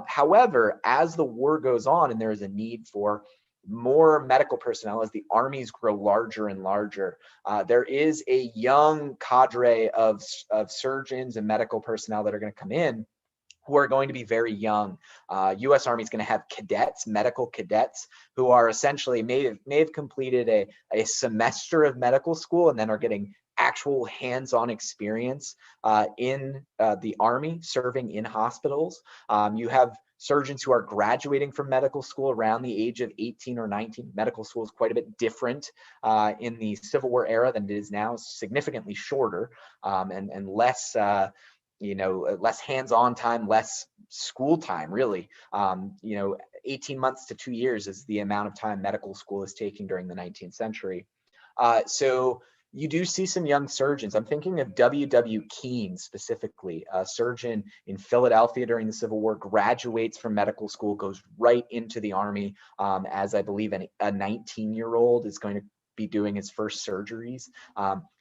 However, as the war goes on and there is a need for more medical personnel as the armies grow larger and larger, there is a young cadre of surgeons and medical personnel that are going to come in who are going to be very young. U.S. Army is going to have cadets, medical cadets, who are essentially may have completed a semester of medical school and then are getting actual hands-on experience in the Army, serving in hospitals. You have surgeons who are graduating from medical school around the age of 18 or 19. Medical school is quite a bit different in the Civil War era than it is now, significantly shorter and less less hands-on time, less school time, really. 18 months to 2 years is the amount of time medical school is taking during the 19th century. So you do see some young surgeons. I'm thinking of W.W. Keene specifically, a surgeon in Philadelphia during the Civil War, graduates from medical school, goes right into the Army as I believe a 19-year-old is going to be doing his first surgeries.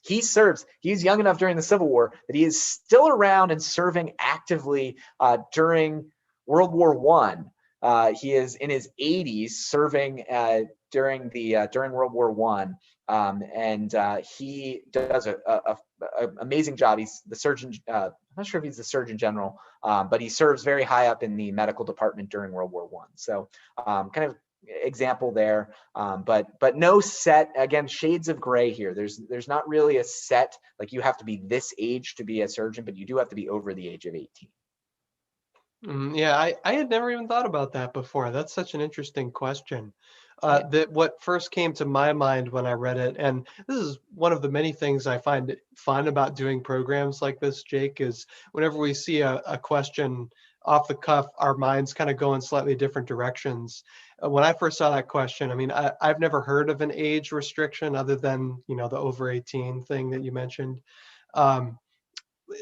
He's young enough during the Civil War that he is still around and serving actively during World War One. He is in his 80s serving during World War One. And he does an amazing job. He's the surgeon. I'm not sure if he's the Surgeon General, but he serves very high up in the medical department during World War One. So kind of example there, but no set, again, shades of gray here. There's not really a set, like you have to be this age to be a surgeon, but you do have to be over the age of 18. Yeah, I had never even thought about that before. That's such an interesting question. That what first came to my mind when I read it, and this is one of the many things I find fun about doing programs like this, Jake, is whenever we see a question off the cuff, our minds kind of go in slightly different directions. When I first saw that question, I mean, I've never heard of an age restriction other than, the over 18 thing that you mentioned.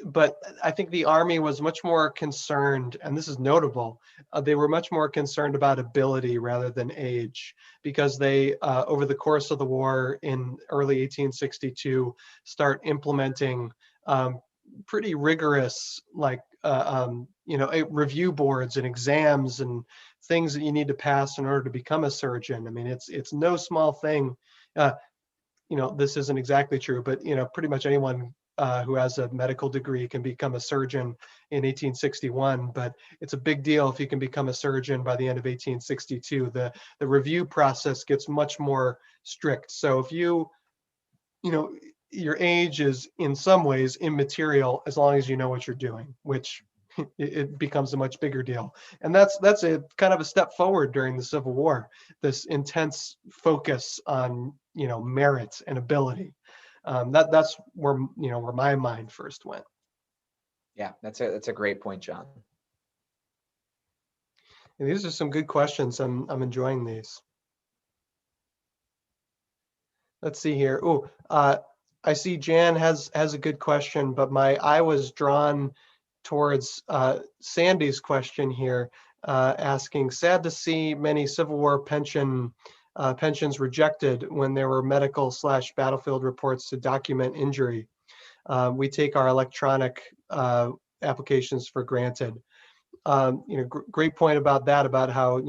But I think the Army was much more concerned, and this is notable, they were much more concerned about ability rather than age, because they, over the course of the war in early 1862, start implementing pretty rigorous, review boards and exams and things that you need to pass in order to become a surgeon. I mean, it's no small thing. This isn't exactly true, but pretty much anyone who has a medical degree can become a surgeon in 1861, but it's a big deal if you can become a surgeon by the end of 1862. The review process gets much more strict. So if your age is in some ways immaterial as long as you know what you're doing, which it becomes a much bigger deal. And that's a kind of a step forward during the Civil War, this intense focus on merit and ability. That's where where my mind first went. Yeah, that's a great point, John. And these are some good questions. I'm enjoying these. Let's see here. Oh, I see Jan has a good question, but my eye was drawn towards Sandy's question here, asking, sad to see many Civil War pensions rejected when there were medical/battlefield reports to document injury. We take our electronic applications for granted. Great point about that, about how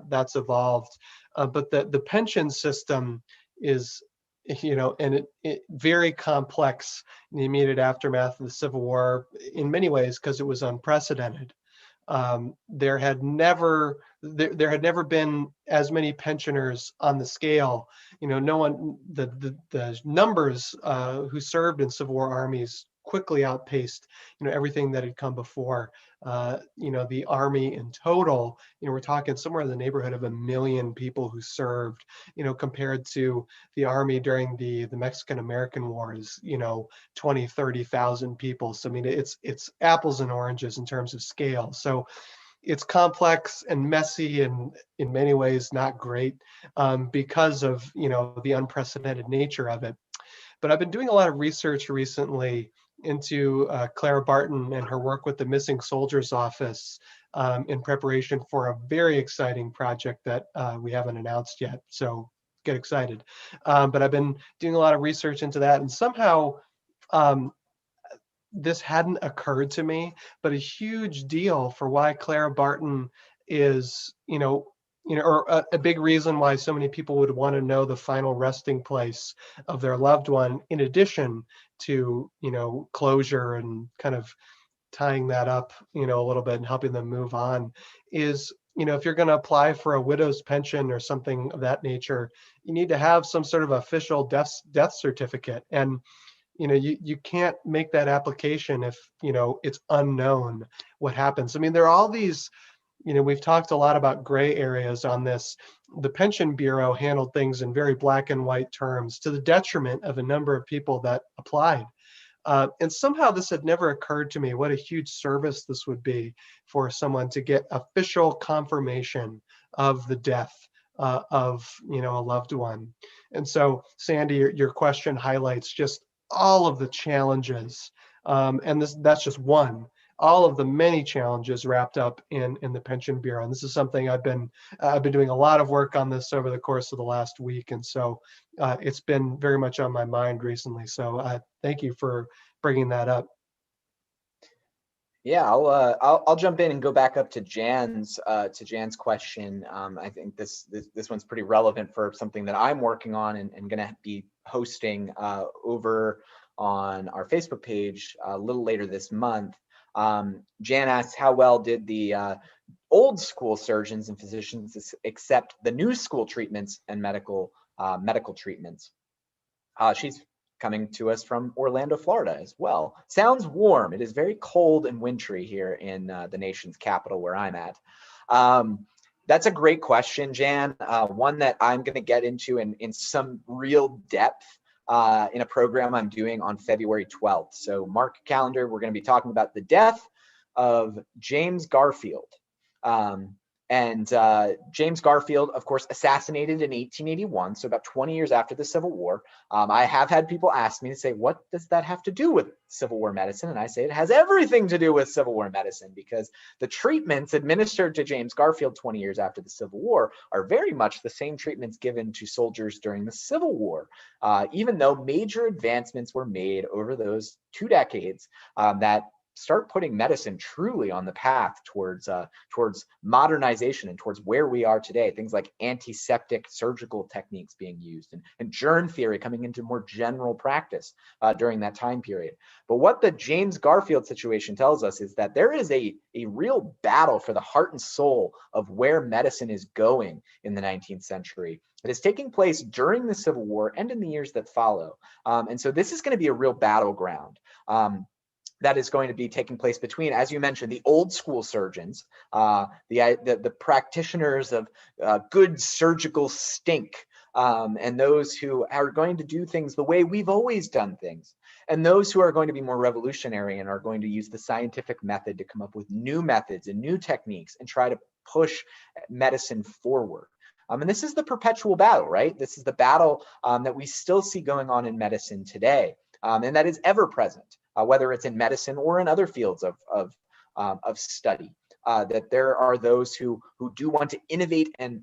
that's evolved. But the pension system is, and it very complex in the immediate aftermath of the Civil War in many ways, because it was unprecedented. There had never been as many pensioners on the scale. No one, the numbers who served in Civil War armies quickly outpaced everything that had come before. The Army in total, we're talking somewhere in the neighborhood of 1 million people who served, compared to the Army during the Mexican-American Wars, 20, 30,000 people. So I mean, it's apples and oranges in terms of scale. So it's complex and messy and in many ways not great, because of the unprecedented nature of it. But I've been doing a lot of research recently into Clara Barton and her work with the Missing Soldiers Office in preparation for a very exciting project that we haven't announced yet. So get excited. But I've been doing a lot of research into that, and somehow this hadn't occurred to me, but a huge deal for why Clara Barton is, or a big reason why so many people would want to know the final resting place of their loved one, in addition to, closure and kind of tying that up, a little bit and helping them move on, is, if you're going to apply for a widow's pension or something of that nature, you need to have some sort of official death certificate. And you can't make that application if it's unknown what happens. I mean, there are all these, we've talked a lot about gray areas on this. The Pension Bureau handled things in very black and white terms to the detriment of a number of people that applied. And somehow this had never occurred to me what a huge service this would be for someone to get official confirmation of the death of a loved one. And so, Sandy, your question highlights just all of the challenges, and that's just one. All of the many challenges wrapped up in the Pension Bureau, and this is something I've been doing a lot of work on this over the course of the last week, and so it's been very much on my mind recently. So thank you for bringing that up. Yeah, I'll jump in and go back up to Jan's question. I think this one's pretty relevant for something that I'm working on and going to be hosting over on our Facebook page a little later this month. Jan asks, how well did the old school surgeons and physicians accept the new school treatments and medical treatments? She's coming to us from Orlando, Florida as well. Sounds warm. It is very cold and wintry here in the nation's capital where I'm at. That's a great question, Jan. One that I'm going to get into in some real depth in a program I'm doing on February 12th. So mark your calendar. We're going to be talking about the death of James Garfield. And James Garfield, of course, assassinated in 1881, so about 20 years after the Civil War. I have had people ask me to say, what does that have to do with Civil War medicine? And I say it has everything to do with Civil War medicine, because the treatments administered to James Garfield 20 years after the Civil War are very much the same treatments given to soldiers during the Civil War, even though major advancements were made over those 2 decades that start putting medicine truly on the path towards modernization and towards where we are today. Things like antiseptic surgical techniques being used and germ theory coming into more general practice during that time period. But what the James Garfield situation tells us is that there is a real battle for the heart and soul of where medicine is going in the 19th century. It is taking place during the Civil War and in the years that follow. And so this is going to be a real battleground. That is going to be taking place between, as you mentioned, the old school surgeons, the practitioners of good surgical stink, and those who are going to do things the way we've always done things, and those who are going to be more revolutionary and are going to use the scientific method to come up with new methods and new techniques and try to push medicine forward. And this is the perpetual battle, right? This is the battle that we still see going on in medicine today, and that is ever present. Whether it's in medicine or in other fields of study, that there are those who do want to innovate and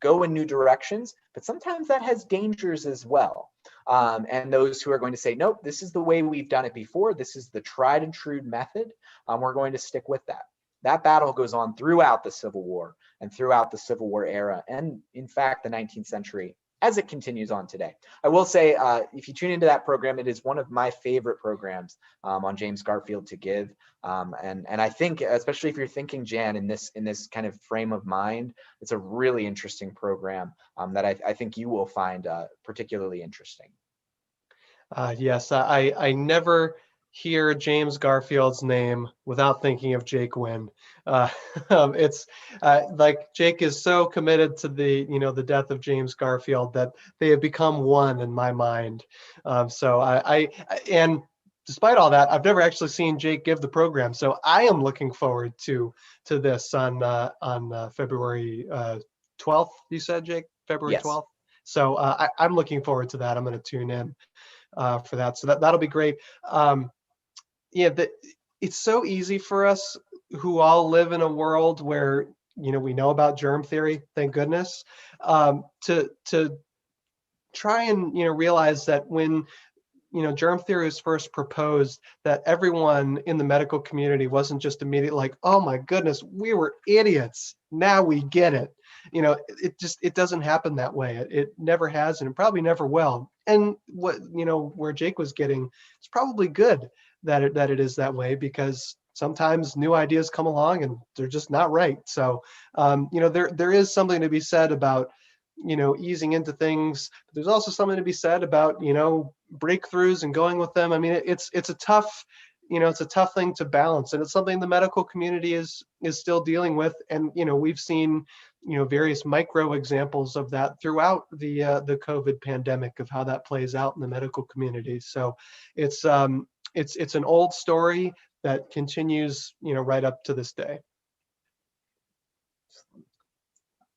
go in new directions, but sometimes that has dangers as well. And those who are going to say, nope, this is the way we've done it before. This is the tried and true method. We're going to stick with that. That battle goes on throughout the Civil War and throughout the Civil War era, and in fact, the 19th century, as it continues on today. I will say, if you tune into that program, it is one of my favorite programs on James Garfield to give. And I think, especially if you're thinking, Jan, in this kind of frame of mind, it's a really interesting program that I think you will find particularly interesting. Yes, I never hear James Garfield's name without thinking of Jake Wynn. It's like Jake is so committed to the death of James Garfield that they have become one in my mind. So and despite all that, I've never actually seen Jake give the program. So I am looking forward to this on February 12th. You said, Jake, February 12th. So I'm looking forward to that. I'm going to tune in for that. So that'll be great. Yeah, it's so easy for us who all live in a world where, we know about germ theory, thank goodness, to try and, realize that when, germ theory was first proposed, that everyone in the medical community wasn't just immediately like, oh my goodness, we were idiots. Now we get it. It doesn't happen that way. It never has, and it probably never will. And where Jake was getting, it's probably good that it is that way, because sometimes new ideas come along and they're just not right. So, there is something to be said about, easing into things. But there's also something to be said about, breakthroughs and going with them. I mean, it's a tough, it's a tough thing to balance, and it's something the medical community is still dealing with. And we've seen, various micro examples of that throughout the COVID pandemic, of how that plays out in the medical community. So it's an old story that continues, right up to this day.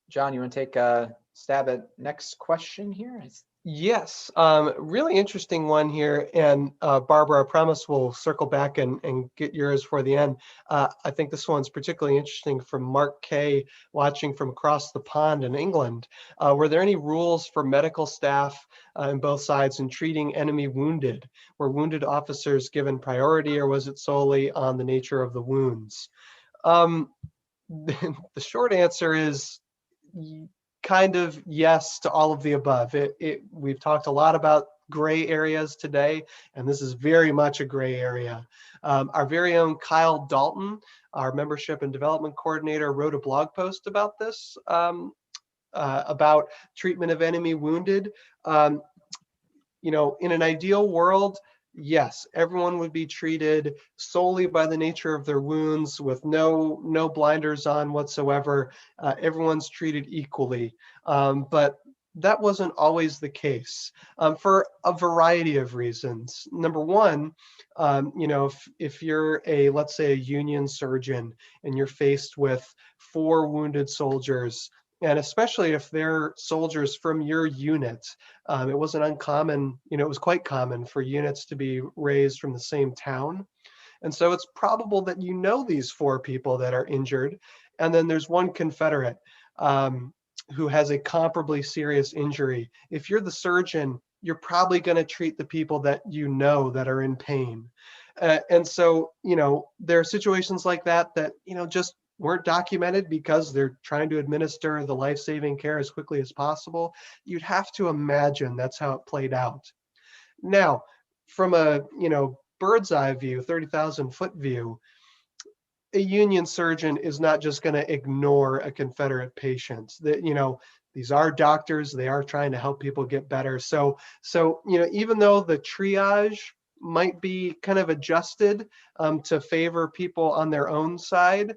John, you want to take a stab at next question here? Yes, really interesting one here. And Barbara, I promise we'll circle back and get yours for the end. I think this one's particularly interesting, from Mark K, watching from across the pond in England. Were there any rules for medical staff on both sides in treating enemy wounded? Were wounded officers given priority, or was it solely on the nature of the wounds? The short answer is kind of yes to all of the above. We've talked a lot about gray areas today, and this is very much a gray area. Our very own Kyle Dalton, our membership and development coordinator, wrote a blog post about this, about treatment of enemy wounded. In an ideal world, yes, everyone would be treated solely by the nature of their wounds, with no blinders on whatsoever. Everyone's treated equally, but that wasn't always the case, for a variety of reasons. Number one, if you're let's say a Union surgeon, and you're faced with 4 wounded soldiers, and especially if they're soldiers from your unit, it wasn't uncommon, it was quite common for units to be raised from the same town. And so it's probable that these 4 people that are injured, and then there's one Confederate who has a comparably serious injury. If you're the surgeon, you're probably going to treat the people that that are in pain. And so, there are situations like that just weren't documented because they're trying to administer the life-saving care as quickly as possible. You'd have to imagine that's how it played out. Now, from a bird's eye view, 30,000 foot view, a Union surgeon is not just going to ignore a Confederate patient. These are doctors; they are trying to help people get better. So even though the triage might be kind of adjusted to favor people on their own side,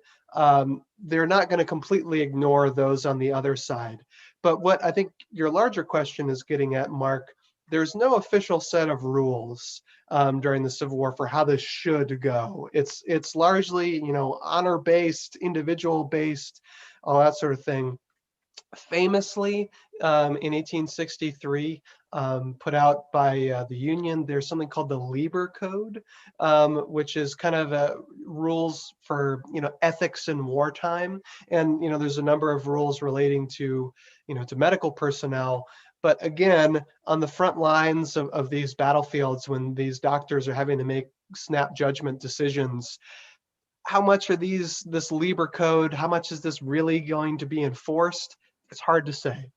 they're not going to completely ignore those on the other side. But what I think your larger question is getting at, Mark, there's no official set of rules during the Civil War for how this should go. It's largely, honor-based, individual-based, all that sort of thing. Famously, in 1863, put out by the Union, there's something called the Lieber Code, which is kind of rules for ethics in wartime. And there's a number of rules relating to to medical personnel. But again, on the front lines of these battlefields, when these doctors are having to make snap judgment decisions, how much are this Lieber Code, how much is this really going to be enforced? It's hard to say.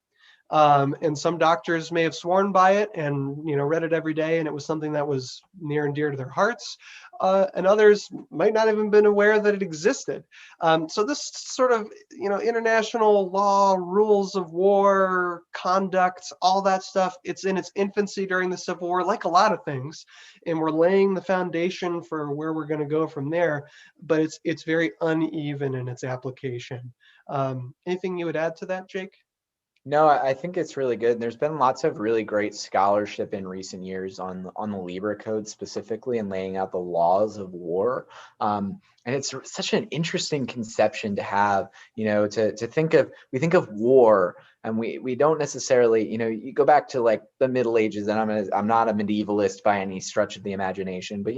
And some doctors may have sworn by it and read it every day, and it was something that was near and dear to their hearts. And others might not even been aware that it existed. So this sort of international law, rules of war, conduct, all that stuff, it's in its infancy during the Civil War, like a lot of things, and we're laying the foundation for where we're going to go from there. But it's very uneven in its application. Anything you would add to that, Jake? No, I think it's really good. There's been lots of really great scholarship in recent years on the Lieber Code specifically, and laying out the laws of war. And it's such an interesting conception to have, to think of. We think of war and we don't necessarily, you go back to like the Middle Ages, and I'm not a medievalist by any stretch of the imagination, but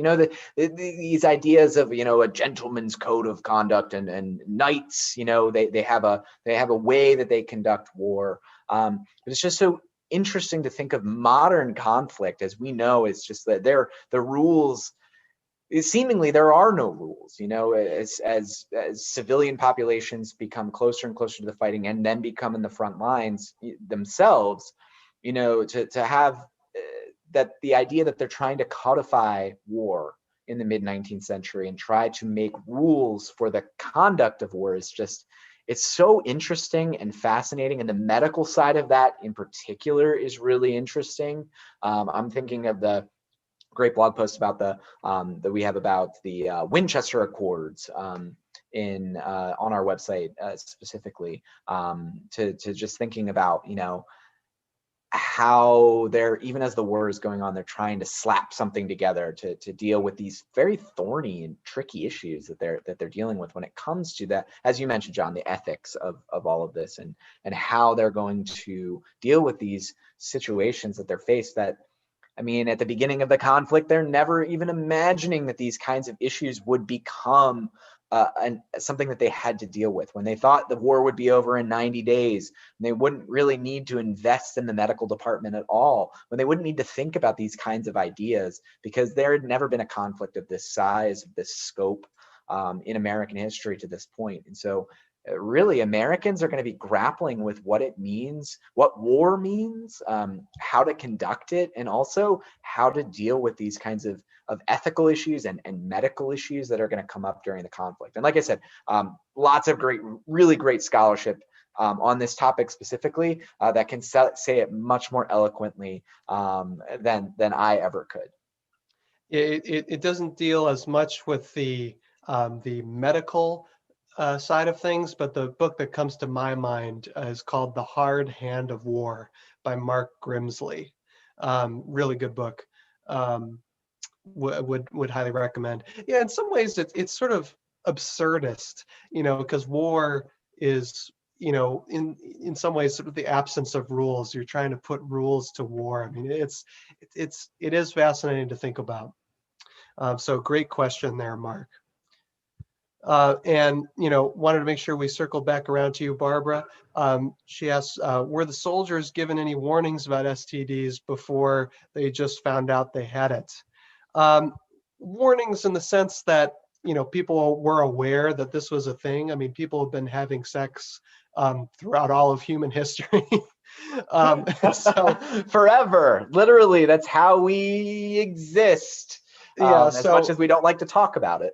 these ideas of a gentleman's code of conduct and knights, they have a way that they conduct war. But it's just so interesting to think of modern conflict, as we know, it's just that the rules, seemingly there are no rules, as civilian populations become closer and closer to the fighting and then become in the front lines themselves, to have that the idea that they're trying to codify war in the mid 19th century and try to make rules for the conduct of war is just, it's so interesting and fascinating. And the medical side of that in particular is really interesting. I'm thinking of the great blog post about that we have about the Winchester Accords on our website specifically, to just thinking about how they're, even as the war is going on, they're trying to slap something together to deal with these very thorny and tricky issues that they're dealing with when it comes to that, as you mentioned, John, the ethics of all of this, and how they're going to deal with these situations that they're faced. That, I mean, at the beginning of the conflict, they're never even imagining that these kinds of issues would become something that they had to deal with. When they thought the war would be over in 90 days, and they wouldn't really need to invest in the medical department at all, when they wouldn't need to think about these kinds of ideas, because there had never been a conflict of this size, of this scope, in American history to this point. And so really, Americans are going to be grappling with what it means, what war means, how to conduct it, and also how to deal with these kinds of ethical issues and medical issues that are going to come up during the conflict. And like I said, lots of really great scholarship on this topic specifically that can say it much more eloquently than I ever could. It doesn't deal as much with the medical side of things, but the book that comes to my mind is called The Hard Hand of War by Mark Grimsley. Really good book. Would highly recommend. Yeah, in some ways it's sort of absurdist, because war is, in some ways sort of the absence of rules. You're trying to put rules to war. I mean, it is fascinating to think about. So great question there, Mark. And wanted to make sure we circled back around to you, Barbara. She asks, were the soldiers given any warnings about STDs before they just found out they had it? Warnings in the sense that people were aware that this was a thing. I mean, people have been having sex throughout all of human history. So forever, literally, that's how we exist. Yeah, as much as we don't like to talk about it.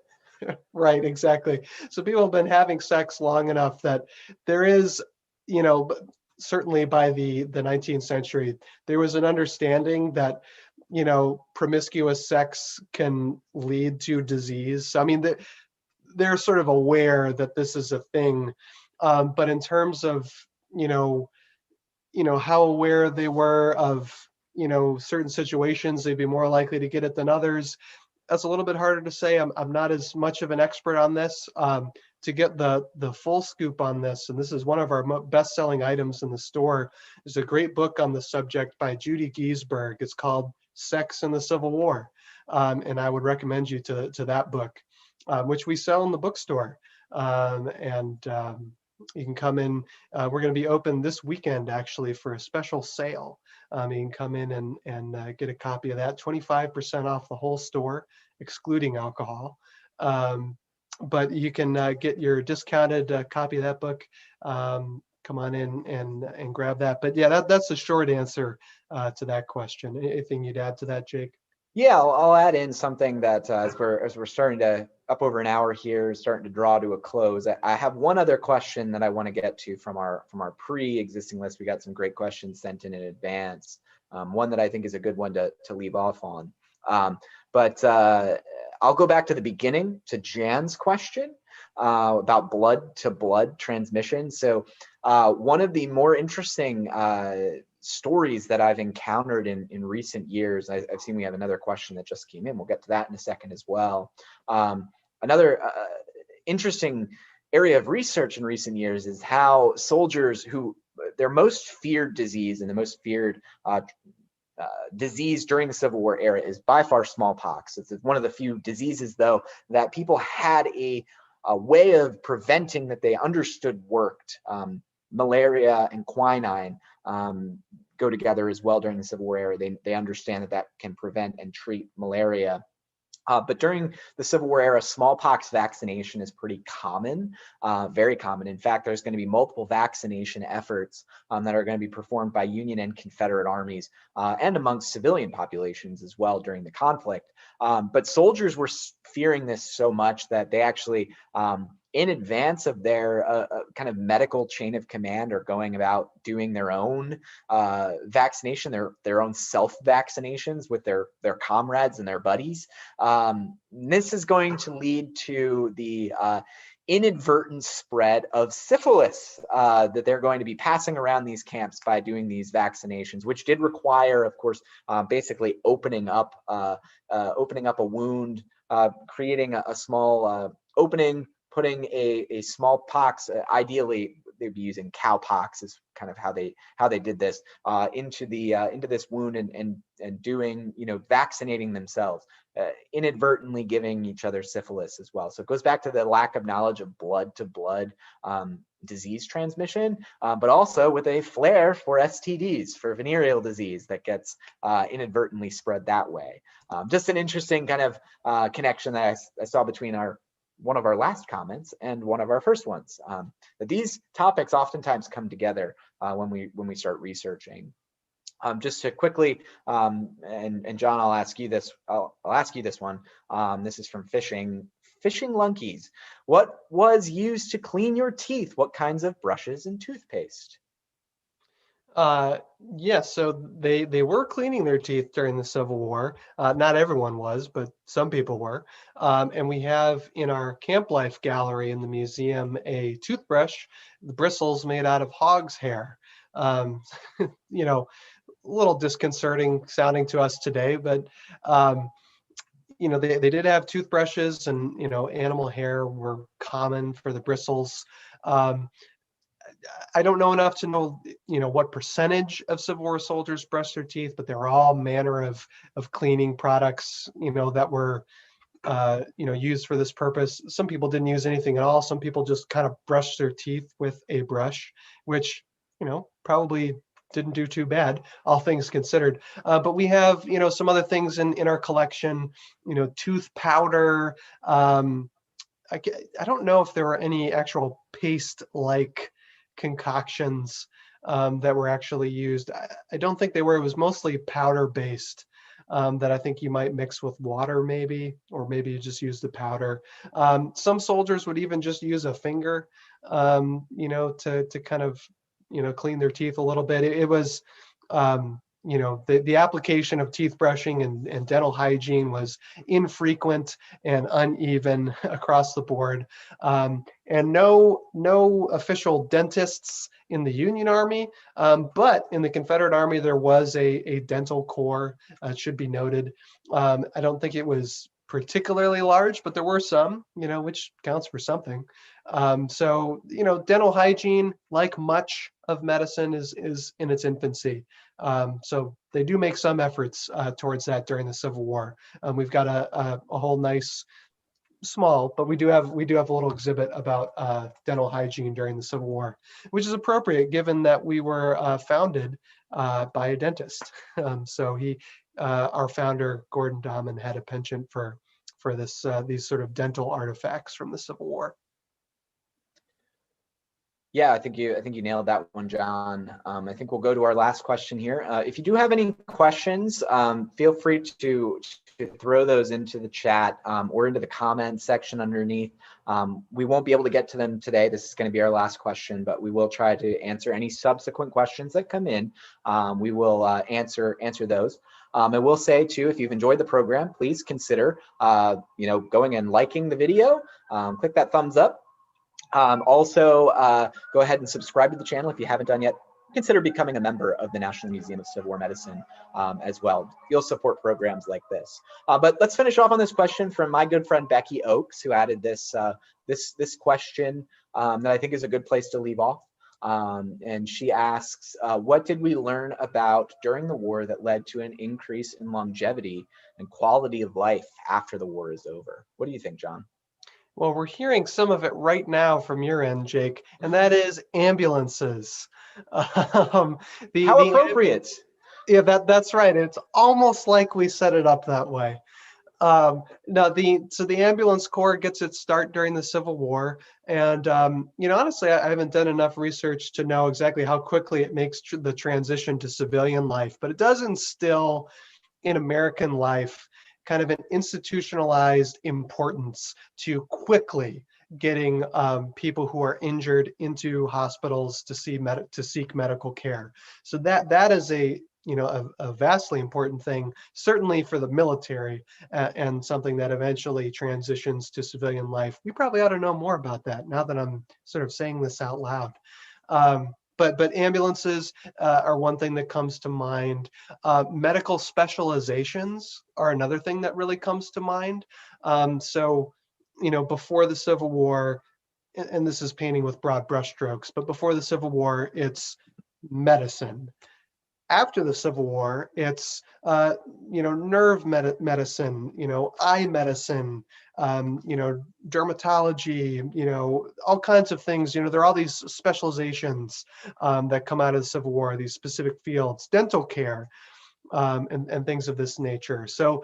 Right, exactly. So people have been having sex long enough that there is, certainly by the 19th century, there was an understanding that, promiscuous sex can lead to disease. I mean, they're sort of aware that this is a thing. But in terms of, how aware they were of, certain situations, they'd be more likely to get it than others. That's a little bit harder to say. I'm not as much of an expert on this. To get the full scoop on this, and this is one of our best-selling items in the store, is a great book on the subject by Judy Giesberg. It's called Sex in the Civil War, and I would recommend you to that book, which we sell in the bookstore. You can come in. We're going to be open this weekend, actually, for a special sale. You can come in and get a copy of that, 25% off the whole store, excluding alcohol. But you can get your discounted copy of that book. Come on in and grab that. But yeah, that's the short answer to that question. Anything you'd add to that, Jake? Yeah, I'll add in something that as we're starting to up over an hour here, starting to draw to a close. I have one other question that I want to get to from our pre-existing list. We got some great questions sent in advance. One that I think is a good one to leave off on. But I'll go back to the beginning, to Jan's question about blood-to-blood transmission. So one of the more interesting stories that I've encountered in recent years, I've seen we have another question that just came in. We'll get to that in a second as well. Another interesting area of research in recent years is how soldiers who their most feared disease and the most feared disease during the Civil War era is by far smallpox. It's one of the few diseases, though, that people had a way of preventing that they understood worked. Malaria and quinine go together as well during the Civil War era. They understand that that can prevent and treat malaria. But during the Civil War era, smallpox vaccination is pretty common, very common. In fact, there's going to be multiple vaccination efforts that are going to be performed by Union and Confederate armies and amongst civilian populations as well during the conflict. But soldiers were fearing this so much that they actually, in advance of their kind of medical chain of command, are going about doing their own vaccination, their own self-vaccinations with their comrades and their buddies. This is going to lead to the inadvertent spread of syphilis that they're going to be passing around these camps by doing these vaccinations, which did require, of course, basically opening up a wound, creating a small opening, putting a smallpox, ideally they'd be using cowpox is kind of how they did this, into this wound and doing, vaccinating themselves, inadvertently giving each other syphilis as well. So it goes back to the lack of knowledge of blood to blood disease transmission, but also with a flair for STDs, for venereal disease that gets inadvertently spread that way. Just an interesting kind of connection that I saw between one of our last comments and one of our first ones, that these topics oftentimes come together when we start researching. Just to quickly, and John, I'll ask you this one. This is from Fishing Lunkies. What was used to clean your teeth? What kinds of brushes and toothpaste? Yes, so they were cleaning their teeth during the Civil War. Not everyone was, but some people were. And we have in our Camp Life gallery in the museum a toothbrush, the bristles made out of hog's hair. A little disconcerting sounding to us today, but they did have toothbrushes, and animal hair were common for the bristles. I don't know enough to know, what percentage of Civil War soldiers brushed their teeth, but there were all manner of cleaning products, that were, used for this purpose. Some people didn't use anything at all. Some people just kind of brushed their teeth with a brush, which, probably didn't do too bad, all things considered. But we have, some other things in our collection, tooth powder. I don't know if there were any actual paste-like concoctions that were actually used. I don't think they were. It was mostly powder-based that I think you might mix with water maybe, or maybe you just use the powder. Some soldiers would even just use a finger, to kind of, clean their teeth a little bit. It was, the application of teeth brushing and dental hygiene was infrequent and uneven across the board. And no official dentists in the Union Army, but in the Confederate Army, there was a dental corps, it should be noted. I don't think it was particularly large, but there were some, which counts for something. So, dental hygiene, like much of medicine, is in its infancy. So they do make some efforts towards that during the Civil War. We've got a whole nice, small, but we do have a little exhibit about dental hygiene during the Civil War, which is appropriate given that we were founded by a dentist. So our founder, Gordon Dahman, had a penchant for these sort of dental artifacts from the Civil War. Yeah, I think you nailed that one, John. I think we'll go to our last question here. If you do have any questions, feel free to throw those into the chat or into the comments section underneath. We won't be able to get to them today. This is going to be our last question, but we will try to answer any subsequent questions that come in. We will answer those. I will say too, if you've enjoyed the program, please consider going and liking the video. Click that thumbs up. Also, go ahead and subscribe to the channel if you haven't done yet. Consider becoming a member of the National Museum of Civil War Medicine as well. You'll support programs like this. But let's finish off on this question from my good friend Becky Oakes, who added this question that I think is a good place to leave off. And she asks, what did we learn about during the war that led to an increase in longevity and quality of life after the war is over? What do you think, John? Well, we're hearing some of it right now from your end, Jake, and that is ambulances. Um, How appropriate. yeah, that's right. It's almost like we set it up that way. No, the ambulance corps gets its start during the Civil War, and honestly, I haven't done enough research to know exactly how quickly it makes the transition to civilian life, but it does instill in American life kind of an institutionalized importance to quickly getting people who are injured into hospitals to seek medical care. So that is a vastly important thing, certainly for the military, and something that eventually transitions to civilian life. We probably ought to know more about that now that I'm sort of saying this out loud. But ambulances are one thing that comes to mind. Medical specializations are another thing that really comes to mind. Before the Civil War, and this is painting with broad brushstrokes, but before the Civil War, it's medicine. After the Civil War, it's nerve medicine, eye medicine, dermatology, all kinds of things. There are all these specializations that come out of the Civil War, these specific fields, dental care, and things of this nature. So,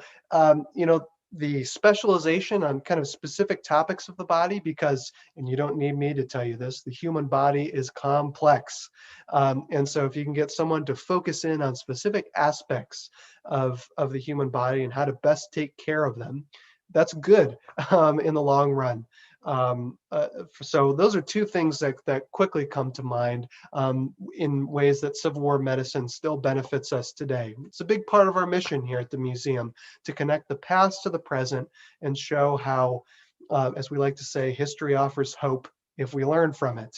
the specialization on kind of specific topics of the body, because, and you don't need me to tell you this, the human body is complex. And so if you can get someone to focus in on specific aspects of the human body and how to best take care of them, that's good in the long run. So those are two things that quickly come to mind in ways that Civil War medicine still benefits us today. It's a big part of our mission here at the museum to connect the past to the present and show how, as we like to say, history offers hope if we learn from it.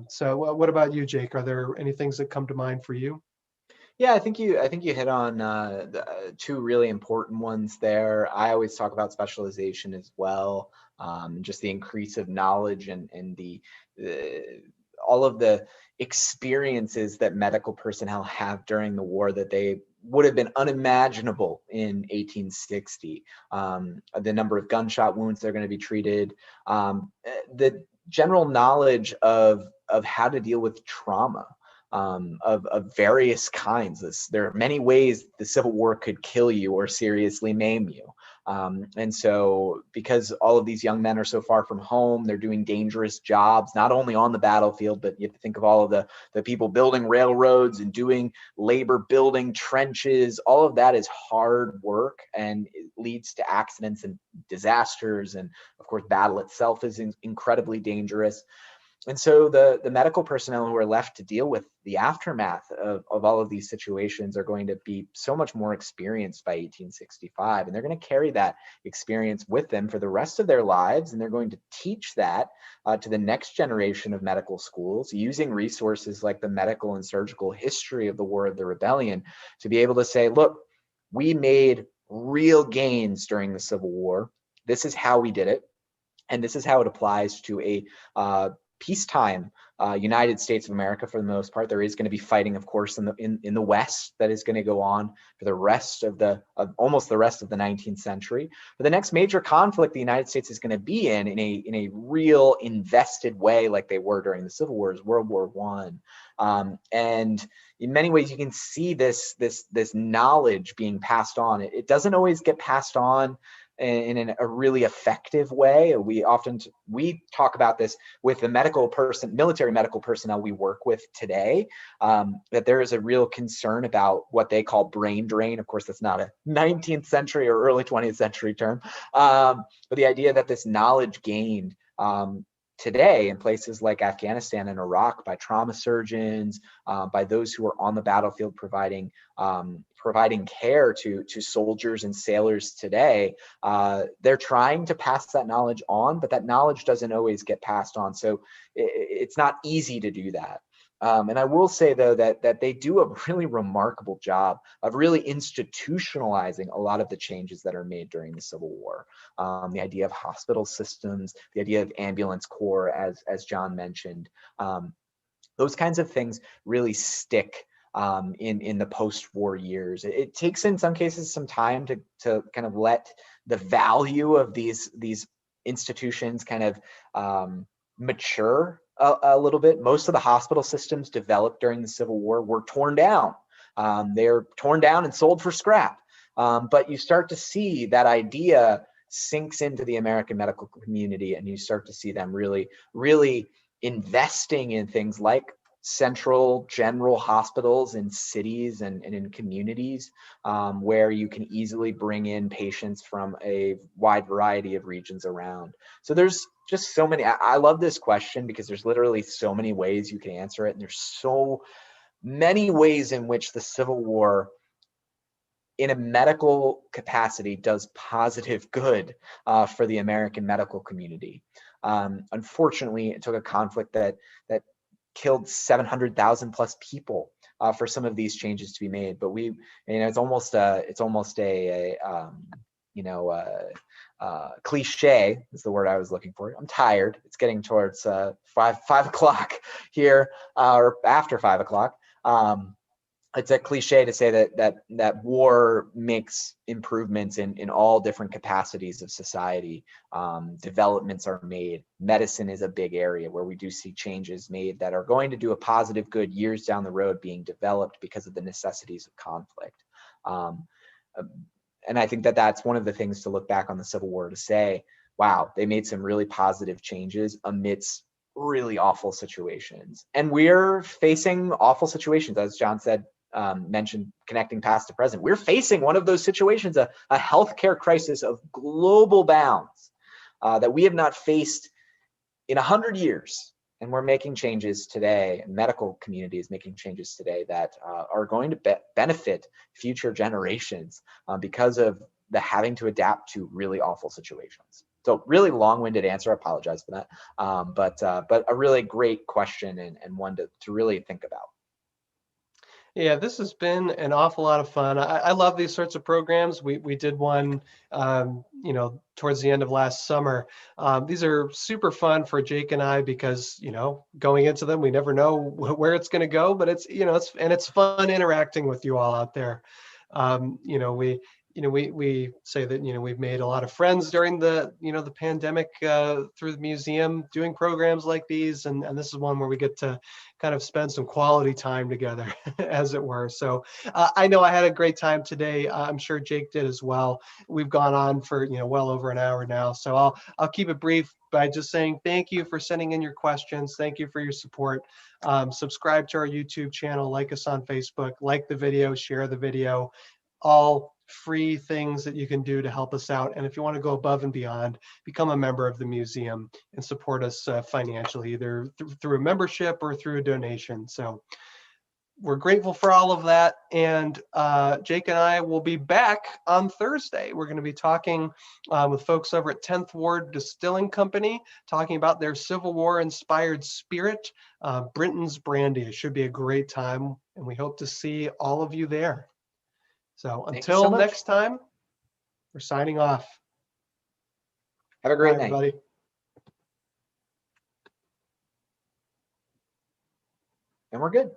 So what about you, Jake? Are there any things that come to mind for you? Yeah, I think you hit on two really important ones there. I always talk about specialization as well, just the increase of knowledge and all of the experiences that medical personnel have during the war that they would have been unimaginable in 1860. The number of gunshot wounds they're going to be treated, the general knowledge of how to deal with trauma, of various kinds. There are many ways the Civil War could kill you or seriously maim you. And so because all of these young men are so far from home, they're doing dangerous jobs, not only on the battlefield, but you have to think of all of the people building railroads and doing labor building trenches. All of that is hard work, and it leads to accidents and disasters. And of course, battle itself is incredibly dangerous. And so the medical personnel who are left to deal with the aftermath of all of these situations are going to be so much more experienced by 1865. And they're going to carry that experience with them for the rest of their lives. And they're going to teach that to the next generation of medical schools, using resources like the medical and surgical history of the War of the Rebellion to be able to say, look, we made real gains during the Civil War. This is how we did it. And this is how it applies to a peacetime United States of America. For the most part, there is going to be fighting, of course, in the West that is going to go on for the rest of almost the rest of the 19th century. But the next major conflict the United States is going to be in a real invested way, like they were during the Civil War, is World War I. And in many ways, you can see this knowledge being passed on. It doesn't always get passed on in a really effective way. We talk about this with the military medical personnel we work with today, that there is a real concern about what they call brain drain. Of course, that's not a 19th century or early 20th century term, but the idea that this knowledge gained today in places like Afghanistan and Iraq by trauma surgeons, by those who are on the battlefield providing care to soldiers and sailors today, they're trying to pass that knowledge on, but that knowledge doesn't always get passed on. So it's not easy to do that. And I will say, though, that they do a really remarkable job of really institutionalizing a lot of the changes that are made during the Civil War. The idea of hospital systems, the idea of ambulance corps, as John mentioned. Those kinds of things really stick in the post-war years. It takes in some cases some time to kind of let the value of these institutions kind of mature a little bit. Most of the hospital systems developed during the Civil War were torn down. They're torn down and sold for scrap. But you start to see that idea sinks into the American medical community, and you start to see them really, really investing in things like central general hospitals in cities and in communities where you can easily bring in patients from a wide variety of regions around. So there's just so many. I love this question because there's literally so many ways you can answer it. And there's so many ways in which the Civil War in a medical capacity does positive good for the American medical community. Unfortunately, it took a conflict that killed 700,000 plus people for some of these changes to be made. But it's almost a cliche is the word I was looking for. I'm tired. It's getting towards 5 o'clock here, or after 5 o'clock. It's a cliche to say that war makes improvements in all different capacities of society. Developments are made. Medicine is a big area where we do see changes made that are going to do a positive good years down the road being developed because of the necessities of conflict. And I think that that's one of the things to look back on the Civil War to say, wow, they made some really positive changes amidst really awful situations. And we're facing awful situations, as John said, mentioned connecting past to present. We're facing one of those situations, a healthcare crisis of global bounds that we have not faced in 100 years. And we're making changes today, and medical community is making changes today that are going to benefit future generations because of the having to adapt to really awful situations. So really long-winded answer, I apologize for that. But a really great question and one to really think about. Yeah, this has been an awful lot of fun. I love these sorts of programs. We did one, towards the end of last summer. These are super fun for Jake and I because, going into them, we never know where it's going to go, but it's fun interacting with you all out there. We say that, we've made a lot of friends during the pandemic through the museum doing programs like these. And this is one where we get to kind of spend some quality time together, as it were. So I know I had a great time today. I'm sure Jake did as well. We've gone on for, well over an hour now. So I'll keep it brief by just saying thank you for sending in your questions. Thank you for your support. Subscribe to our YouTube channel, like us on Facebook, like the video, share the video. All free things that you can do to help us out. And if you want to go above and beyond, become a member of the museum and support us financially, either through a membership or through a donation. So we're grateful for all of that. And Jake and I will be back on Thursday. We're going to be talking with folks over at 10th Ward Distilling Company, talking about their Civil War inspired spirit, Brinton's Brandy. It should be a great time. And we hope to see all of you there. So until next time, we're signing off. Have a great night, everybody. And we're good.